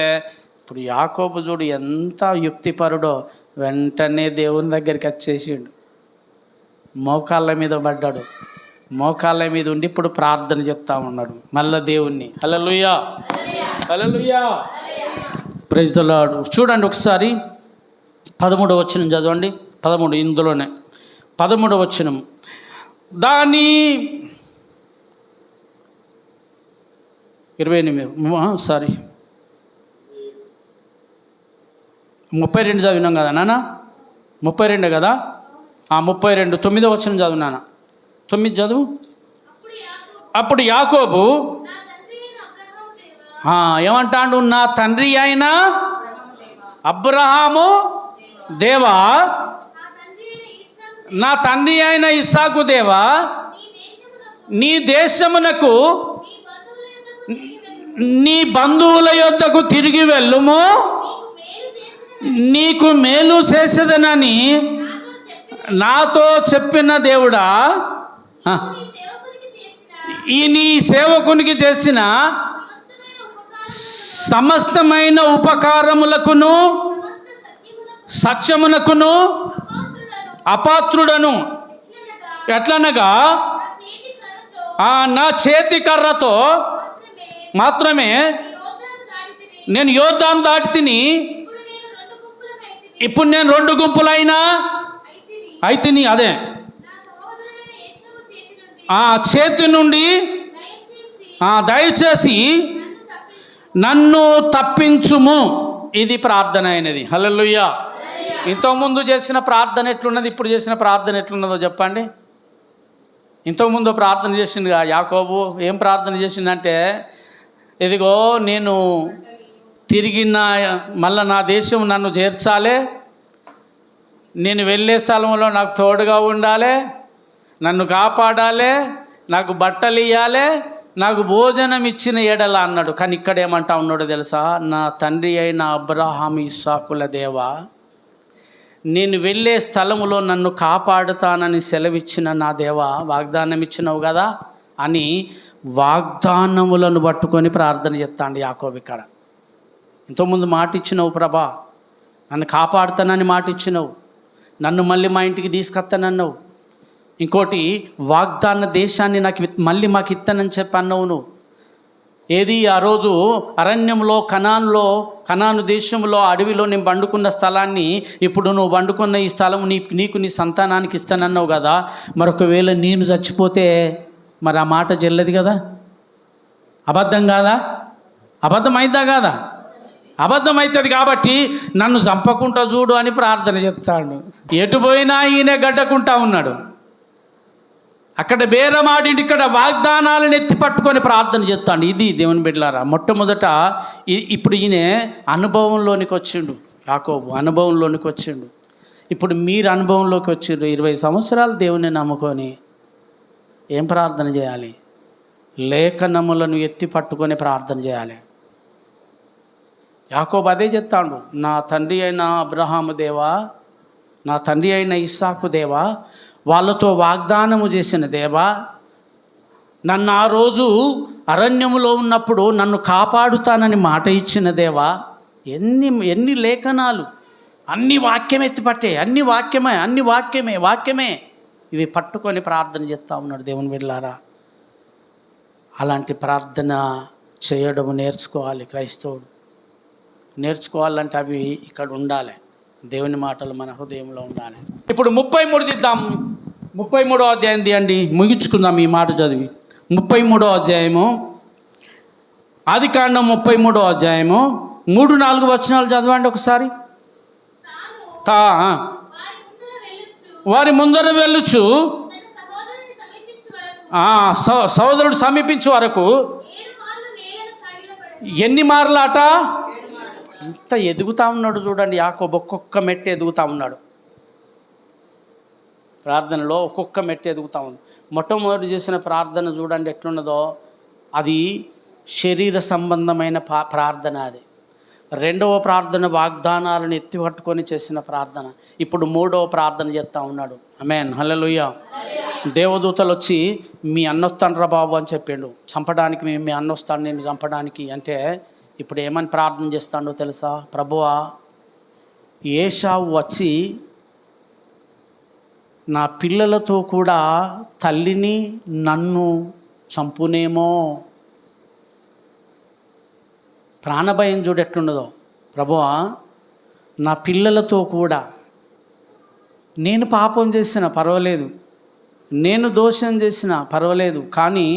ఇప్పుడు యాకోబు చూడు ఎంత యుక్తిపరుడో, వెంటనే దేవుని దగ్గరికి వచ్చేసిండు, మోకాళ్ళ మీద పడ్డాడు. మోకాళ్ళ మీద ఉండి ఇప్పుడు ప్రార్థన చేస్తూ ఉన్నాడు మళ్ళా దేవుణ్ణి. Hallelujah. Hallelujah. Praise the lord. చూడండి ఒకసారి 13వ వచనం చదవండి. 13 ఇందులోనే 13వ వచనం. దాని 32 చదివినాం కదా నాన్న, 32 కదా. 32 9వ వచనం చదువు నాన్న. 9 చదువు. అప్పుడు యాకోబు ఏమంటాడు? నా తండ్రి అయిన అబ్రహాము దేవా, నా తండ్రి అయిన ఇస్సాకు దేవా, నీ దేశమునకు నీ బంధువుల యొద్దకు తిరిగి వెళ్ళుము, నీకు మేలు చేసేదనని నాతో చెప్పిన దేవుడా, ఈ నీ సేవకునికి చేసిన సమస్తమైన ఉపకారములకును సత్యమునకును అపాత్రుడను. ఎట్లనగా నా చేతి కర్రతో మాత్రమే నేను యోర్దాను దాటి తిని, ఇప్పుడు నేను 2 గుంపులైనా అయితిని. అదే ఆ చేతి నుండి దయచేసి నన్ను తప్పించుము. ఇది ప్రార్థన అయినది. హల్లెలూయా. ఇంతకుముందు చేసిన ప్రార్థన ఎట్లున్నది, ఇప్పుడు చేసిన ప్రార్థన ఎట్లున్నదో చెప్పండి. ఇంతకుముందు ప్రార్థన చేసిండుగా యాకోబు. ఏం ప్రార్థన చేసిండంటే, ఇదిగో నేను తిరిగి మళ్ళీ నా దేశం నన్ను చేర్చాలి, నేను వెళ్ళే స్థలంలో నాకు తోడుగా ఉండాలి, నన్ను కాపాడాలి, నాకు బట్టలు ఇవ్వాలి, నాకు భోజనం ఇచ్చిన ఎడల అన్నాడు. కానీ ఇక్కడ ఏమంటా ఉన్నాడో తెలుసా? నా తండ్రి అయిన అబ్రహాము ఇస్సాకుల దేవా, నేను వెళ్ళే స్థలములో నన్ను కాపాడుతానని సెలవిచ్చిన నా దేవా, వాగ్దానం ఇచ్చినావు కదా అని వాగ్దానములను పట్టుకొని ప్రార్థన చేస్తాండి యాకోబు ఇక్కడ. ఇంతకుముందు మాట ఇచ్చినావు ప్రభా, నన్ను కాపాడుతానని మాట ఇచ్చినావు, నన్ను మళ్ళీ మా ఇంటికి తీసుకొస్తానన్నావు. ఇంకోటి, వాగ్దాన దేశాన్ని నాకు మళ్ళీ మాకు ఇస్తానని చెప్పి అన్నావు నువ్వు. ఏది ఆ రోజు అరణ్యంలో కనాను దేశంలో అడవిలో నేను పండుకున్న స్థలాన్ని ఇప్పుడు నువ్వు పండుకున్న ఈ స్థలం నీకు నీ సంతానానికి ఇస్తానన్నావు కదా. మరొకవేళ నేను చచ్చిపోతే మరి ఆ మాట చెల్లదు కదా? అబద్ధం కాదా? అబద్ధం అవుతుందా కాదా? అబద్ధం అవుతుంది. కాబట్టి నన్ను చంపకుండా చూడు అని ప్రార్థన చెప్తాడు. ఎటు పోయినా ఈయన గడ్డకుంటా ఉన్నాడు. అక్కడ బేరమాడి ఇక్కడ వాగ్దానాలను ఎత్తి పట్టుకొని ప్రార్థన చేస్తాడు. ఇది దేవుని బిడ్డలారా, మొట్టమొదట ఇప్పుడు ఈయన అనుభవంలోనికి వచ్చిండు. యాకోబు అనుభవంలోనికి వచ్చిండు. ఇప్పుడు మీరు అనుభవంలోకి వచ్చిండ్రు. 20 సంవత్సరాలు దేవుని నమ్ముకొని ఏం ప్రార్థన చేయాలి? లేఖనములను ఎత్తి పట్టుకొని ప్రార్థన చేయాలి. యాకోబు అదే చెప్తాడు. నా తండ్రి అయిన అబ్రహాము దేవా, నా తండ్రి అయిన ఇస్సాకు దేవా, వాళ్ళతో వాగ్దానము చేసిన దేవా, నన్ను ఆ రోజు అరణ్యములో ఉన్నప్పుడు నన్ను కాపాడుతానని మాట ఇచ్చిన దేవా. ఎన్ని లేఖనాలు, అన్ని వాక్యం ఎత్తిపట్టే, అన్ని వాక్యమే. ఇవి పట్టుకొని ప్రార్థన చేస్తూ ఉన్నాడు దేవుని బిడ్డలారా. అలాంటి ప్రార్థన చేయడం నేర్చుకోవాలి క్రైస్తవుడు. నేర్చుకోవాలంటే అవి ఇక్కడ ఉండాలి. దేవుని మాటలు మన హృదయంలో ఉండాలి. ఇప్పుడు 33 తీద్దాం. 33వ అధ్యాయం తీయండి, ముగించుకుందాం ఈ మాట చదివి. 33వ అధ్యాయము, ఆదికాండం 33వ అధ్యాయము 3-4 వచనాలు చదవండి ఒకసారి. వారి ముందర వెళ్ళుచు సోదరుడు సమీపించే వరకు ఎన్ని మార్లాట ఇంత ఎదుగుతూ ఉన్నాడు చూడండి. యాకోబు ఒక్కొక్క మెట్టు ఎదుగుతూ ఉన్నాడు. ప్రార్థనలో ఒక్కొక్క మెట్టు ఎదుగుతూ ఉంది. మొట్టమొదటి చేసిన ప్రార్థన చూడండి ఎట్లున్నదో. అది శరీర సంబంధమైన ప్రార్థన. అది రెండవ ప్రార్థన వాగ్దానాలను ఎత్తి పట్టుకొని చేసిన ప్రార్థన. ఇప్పుడు 3వ ప్రార్థన చేస్తూ ఉన్నాడు. ఆమేన్, హల్లెలూయా. దేవదూతలు వచ్చి మీ అన్నొస్తాండ్రా బాబు అని చెప్పిండు. చంపడానికి మీ అన్నొస్తాను నేను చంపడానికి అంటే ఇప్పుడు ఏమని ప్రార్థన చేస్తాడో తెలుసా? ప్రభువా, ఏశావు వచ్చి నా పిల్లలతో కూడా తల్లిని నన్ను చంపునేమో. ప్రాణభయం చూడు ఎట్లున్నదో. ప్రభువా, నా పిల్లలతో కూడా నేను పాపం చేసిన పర్వాలేదు, నేను దోషం చేసిన పర్వాలేదు, కానీ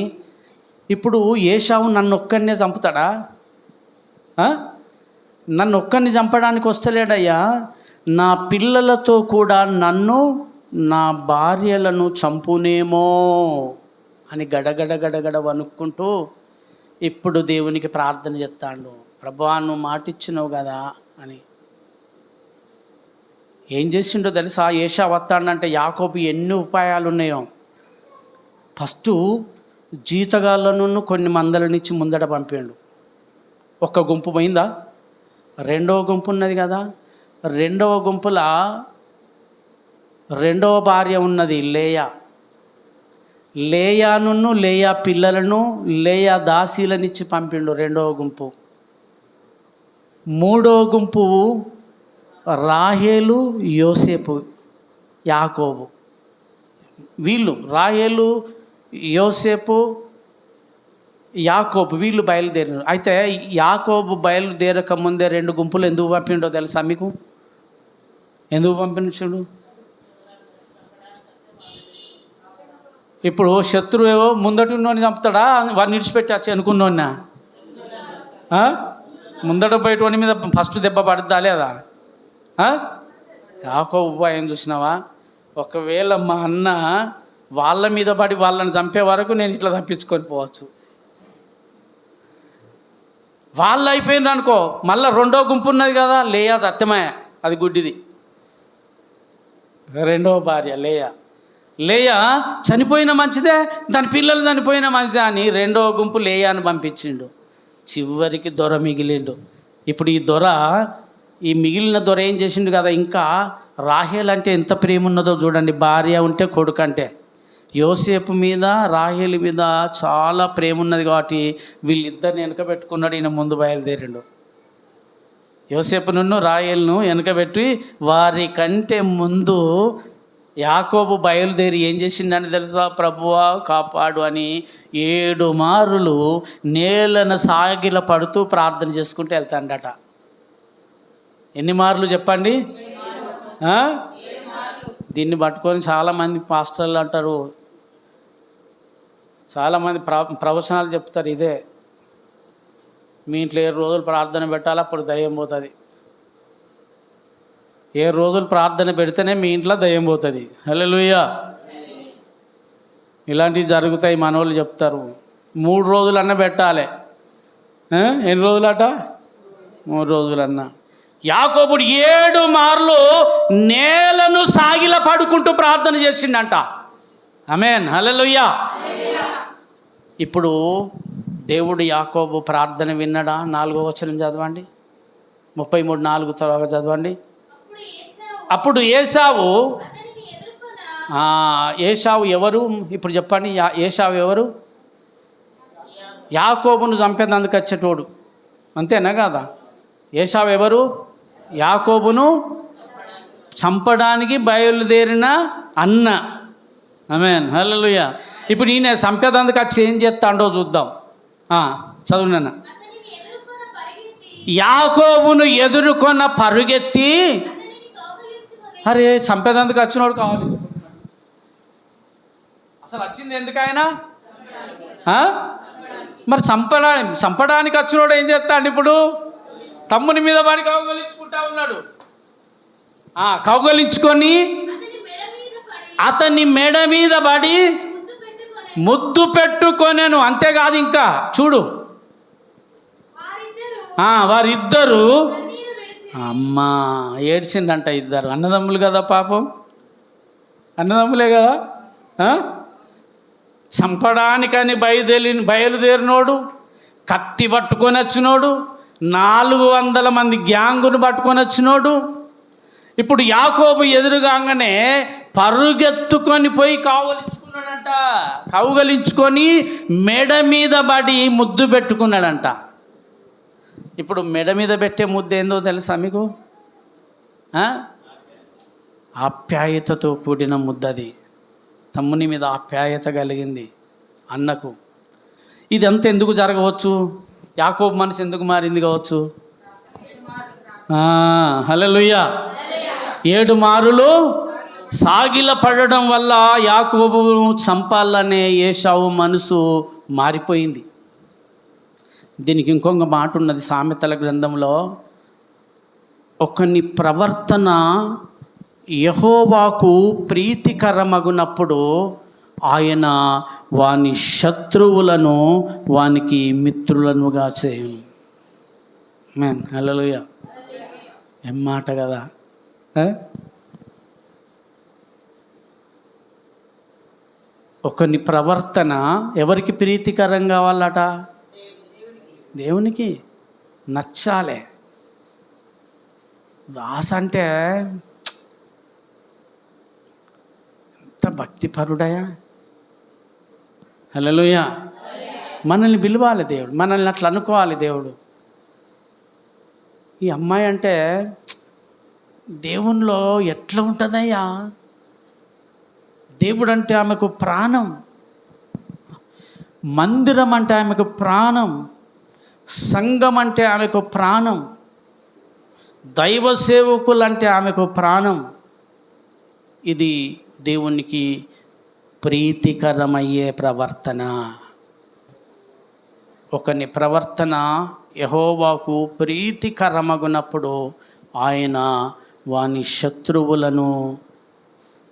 ఇప్పుడు ఏశావు నన్ను ఒక్కడినే చంపుతాడా? నన్ను ఒక్కడిని చంపడానికి వస్తలేడయ్యా, నా పిల్లలతో కూడా నన్ను నా భార్యలను చంపునేమో అని గడగడ వణుక్కుంటూ ఇప్పుడు దేవునికి ప్రార్థన చేస్తాడు, ప్రభువా నువ్వు మాటిచ్చినావు కదా అని. ఏం చేసిండో తెలుసా? ఏషావు వస్తాడంటే యాకోబు ఎన్ని ఉపాయాలు ఉన్నాయో. ఫస్ట్ జీతగాళ్ళను కొన్ని మందలనిచ్చి ముందట పంపాడు. ఒక్క గుంపు పోయిందా? రెండవ గుంపు ఉన్నది కదా, రెండవ గుంపుల రెండవ భార్య ఉన్నది లేయా. లేయాను లేయా పిల్లలను లేయా దాసీలనిచ్చి పంపిండు రెండవ గుంపు. మూడవ గుంపు రాహేలు యోసేపు యాకోబు. వీళ్ళు రాహేలు యోసేపు యాకోబు వీళ్ళు బయలుదేరారు. అయితే యాకోబు బయలుదేరక ముందే రెండు గుంపులు ఎందుకు పంపిండో తెలుసా మీకు? ఎందుకు పంపించాడు? ఇప్పుడు శత్రువు ఏవో ముందటి ఉన్నోని చంపుతాడా, వాడిని విడిచిపెట్టచ్చు అనుకున్నోన్నా? ముందట బయట మీద ఫస్ట్ దెబ్బ పడుద్దా లేదా? యాకోబు ఉపాయం చూసినావా? ఒకవేళ మా అన్న వాళ్ళ మీద పడి వాళ్ళని చంపే వరకు నేను ఇట్లా తప్పించుకొని పోవచ్చు. వాళ్ళు అయిపోయింది అనుకో, మళ్ళీ రెండో గుంపు ఉన్నది కదా, లేయా సత్యమయ్య, అది గుడ్డిది. రెండవ భార్య లేయా చనిపోయిన మంచిదే, దాని పిల్లలు చనిపోయిన మంచిదే అని రెండవ గుంపు లేయాని పంపించిండు. చివరికి దొర మిగిలిండు. ఇప్పుడు ఈ మిగిలిన దొర ఏం చేసిండు కదా, ఇంకా రాహేల్ అంటే ఎంత ప్రేమ ఉన్నదో చూడండి. భార్య ఉంటే కొడుకు అంటే. యోసేపు మీద రాహేలు మీద చాలా ప్రేమ ఉన్నది కాబట్టి వీళ్ళిద్దరిని వెనక పెట్టుకున్నాడు. ఈయన ముందు బయలుదేరిండు. యోసేపును రాహేలును వెనకబెట్టి వారి కంటే ముందు యాకోబు బయలుదేరి ఏం చేసిండని తెలుసా? ప్రభువా కాపాడు అని 7 మారులు నేలను సాగిల పడుతూ ప్రార్థన చేసుకుంటూ వెళ్తాడట. ఎన్ని మార్లు చెప్పండి? దీన్ని పట్టుకొని చాలామంది పాస్టర్లు అంటారు, చాలామంది ప్రవచనాలు చెప్తారు ఇదే, మీ ఇంట్లో 7 రోజులు ప్రార్థన పెట్టాలి అప్పుడు దయ్యం పోతుంది. 7 రోజులు ప్రార్థన పెడితేనే మీ ఇంట్లో దయ్యం పోతుంది. హల్లెలూయా. ఇలాంటివి జరుగుతాయి. మనోళ్ళు చెప్తారు 3 రోజులన్నా పెట్టాలి. ఎన్ని రోజులట? 3 రోజులన్నా. యాకోబుడు 7 మార్లు నేలను సాగిల పడుకుంటూ ప్రార్థన చేసిండంట. ఆమేన్, హల్లెలూయా. ఇప్పుడు దేవుడు యాకోబు ప్రార్థన విన్నాడా? 4వ వచనం చదవండి, 33:4 తర్వాత చదవండి. అప్పుడు ఏశావు ఎవరు? ఇప్పుడు చెప్పండి, ఏశావు ఎవరు? యాకోబును చంపేందుకు వచ్చేటోడు, అంతేనా కదా? ఏశావు ఎవరు? యాకోబును చంపడానికి బయలుదేరిన అన్న. ఆమేన్, హల్లెలూయా. ఇప్పుడు ఈయన చంపేందుకు వచ్చి ఏం చేస్తాడో చూద్దాం. చదువునన్న. యాకోబును ఎదుర్కొన్న పరుగెత్తి, అరే చంపేందుకు వచ్చినోడు కావాలి. అసలు వచ్చింది ఎందుకు ఆయన? మరి చంపడానికి వచ్చినోడు ఏం చేస్తాడు? ఇప్పుడు తమ్ముని మీద పడి కౌగలించుకుంటా ఉన్నాడు. కౌగలించుకొని అతన్ని మెడ మీద పడి ముద్దు పెట్టుకొనేను. అంతేకాదు, ఇంకా చూడు, వారిద్దరు అమ్మా ఏడ్చిందంట. ఇద్దరు అన్నదమ్ములు కదా, పాపం అన్నదమ్ములే కదా. చంపడానికని బయలుదేరినోడు, కత్తి పట్టుకొని వచ్చినోడు, 400 మంది గ్యాంగును పట్టుకొని వచ్చినోడు. ఇప్పుడు యాకోబు ఎదురుగానే పరుగెత్తుకొని పోయి కౌగలించుకున్నాడంట. కౌగలించుకొని మెడ మీద పడి ముద్దు పెట్టుకున్నాడంట. ఇప్పుడు మెడ మీద పెట్టే ముద్ద ఏందో తెలుసా మీకు? ఆప్యాయతతో కూడిన ముద్దది. తమ్ముని మీద ఆప్యాయత కలిగింది అన్నకు. ఇదంతా ఎందుకు జరగవచ్చు? యాకోబు మనసు ఎందుకు మారింది కావచ్చు? హల్లెలూయా. 7 మారులు సాగిల పడడం వల్ల యాకోబు చంపాలనే ఏశావు మనసు మారిపోయింది. దీనికి ఇంకొక మాట ఉన్నది సామెతల గ్రంథంలో, ఒకని ప్రవర్తన యెహోవాకు ప్రీతికరమగునప్పుడు ఆయన వాని శత్రువులను వానికి మిత్రులనుగా చేయును. ఆమేన్, హల్లెలూయా. ఏం మాట కదా. ఒకని ప్రవర్తన ఎవరికి ప్రీతికరం కావాలట? దేవునికి నచ్చాలి. దాస్ అంటే ఎంత భక్తిపరుడయా. హల్లెలూయా. మనల్ని పిలవాలి దేవుడు, మనల్ని అట్లా అనుకోవాలి దేవుడు. ఈ అమ్మాయి అంటే దేవునిలో ఎట్లా ఉంటుందయ్యా? దేవుడు అంటే ఆమెకు ప్రాణం, మందిరం అంటే ఆమెకు ప్రాణం, సంఘం అంటే ఆమెకు ప్రాణం, దైవ సేవకులు అంటే ఆమెకు ప్రాణం. ఇది దేవునికి ప్రీతికరమయ్యే ప్రవర్తన. ఒకని ప్రవర్తన యెహోవాకు ప్రీతికరమగునప్పుడు ఆయన వాని శత్రువులను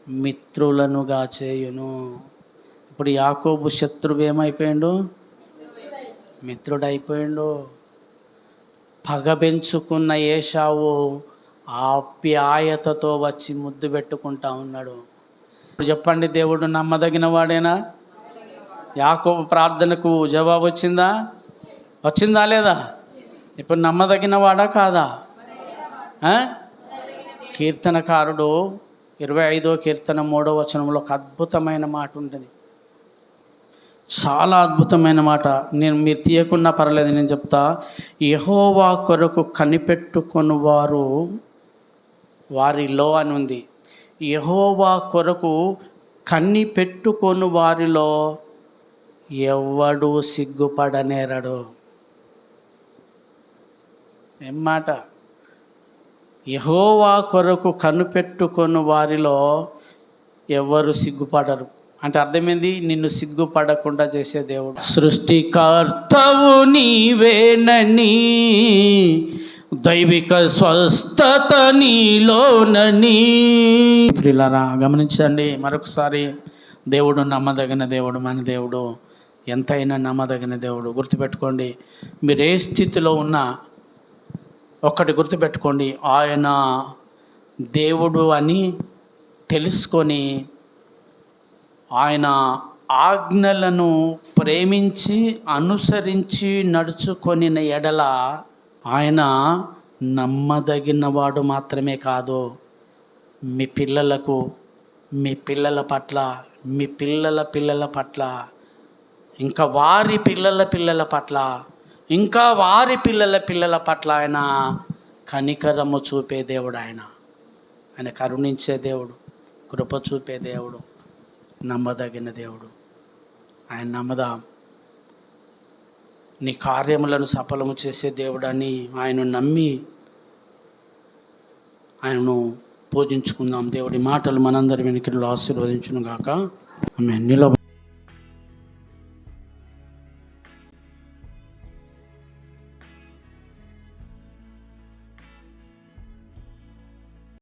మిత్రులనుగా చేయును. ఇప్పుడు యాకోబు శత్రువు ఏమైపోయిండు? మిత్రుడైపోయిండు. పగ పెంచుకున్న ఏశావు ఆప్యాయతతో వచ్చి ముద్దు పెట్టుకుంటా ఉన్నాడు. ఇప్పుడు చెప్పండి, దేవుడు నమ్మదగిన వాడేనా? యాకోబు ప్రార్థనకు జవాబు వచ్చిందా లేదా? ఇప్పుడు నమ్మదగిన వాడా కాదా? కీర్తనకారుడు 25వ కీర్తన 3వ వచనంలో ఒక అద్భుతమైన మాట ఉంటుంది. చాలా అద్భుతమైన మాట. మీరు తీయకున్నా పర్లేదు, నేను చెప్తా. యెహోవా కొరకు కనిపెట్టుకొని వారిలో అని ఉంది. యెహోవా కొరకు కనిపెట్టుకొని వారిలో ఎవడు సిగ్గుపడనేరడు. ఏం మాట? యెహోవా కొరకు కనిపెట్టుకొని వారిలో ఎవరు సిగ్గుపడరు అంటే అర్థమైంది, నిన్ను సిగ్గుపడకుండా చేసే దేవుడు. సృష్టికర్తవు నీవేనని, దైవిక స్వస్థత నీలోనని. ప్రియులారా గమనించండి మరొకసారి, దేవుడు నమ్మదగిన దేవుడు, మన దేవుడు ఎంతైనా నమ్మదగిన దేవుడు. గుర్తుపెట్టుకోండి, మీరు ఏ స్థితిలో ఉన్నా ఒక్కటి గుర్తుపెట్టుకోండి, ఆయన దేవుడు అని తెలుసుకొని ఆయన ఆజ్ఞలను ప్రేమించి అనుసరించి నడుచుకొనిన ఎడల ఆయన నమ్మదగినవాడు మాత్రమే కాదు, మీ పిల్లలకు, మీ పిల్లల పట్ల, మీ పిల్లల పట్ల, ఇంకా వారి పిల్లల పట్ల, ఇంకా వారి పిల్లల పట్ల ఆయన కనికరము చూపే దేవుడు. ఆయన కరుణించే దేవుడు, కృప చూపే దేవుడు, నమ్మదగిన దేవుడు. ఆయన నమ్మదాం. నీ కార్యములను సఫలము చేసే దేవుడని ఆయన నమ్మి ఆయనను పూజించుకుందాం. దేవుడి మాటలు మనందరి వెనుకలో ఆశీర్వదించును గాక. ఆమేన్.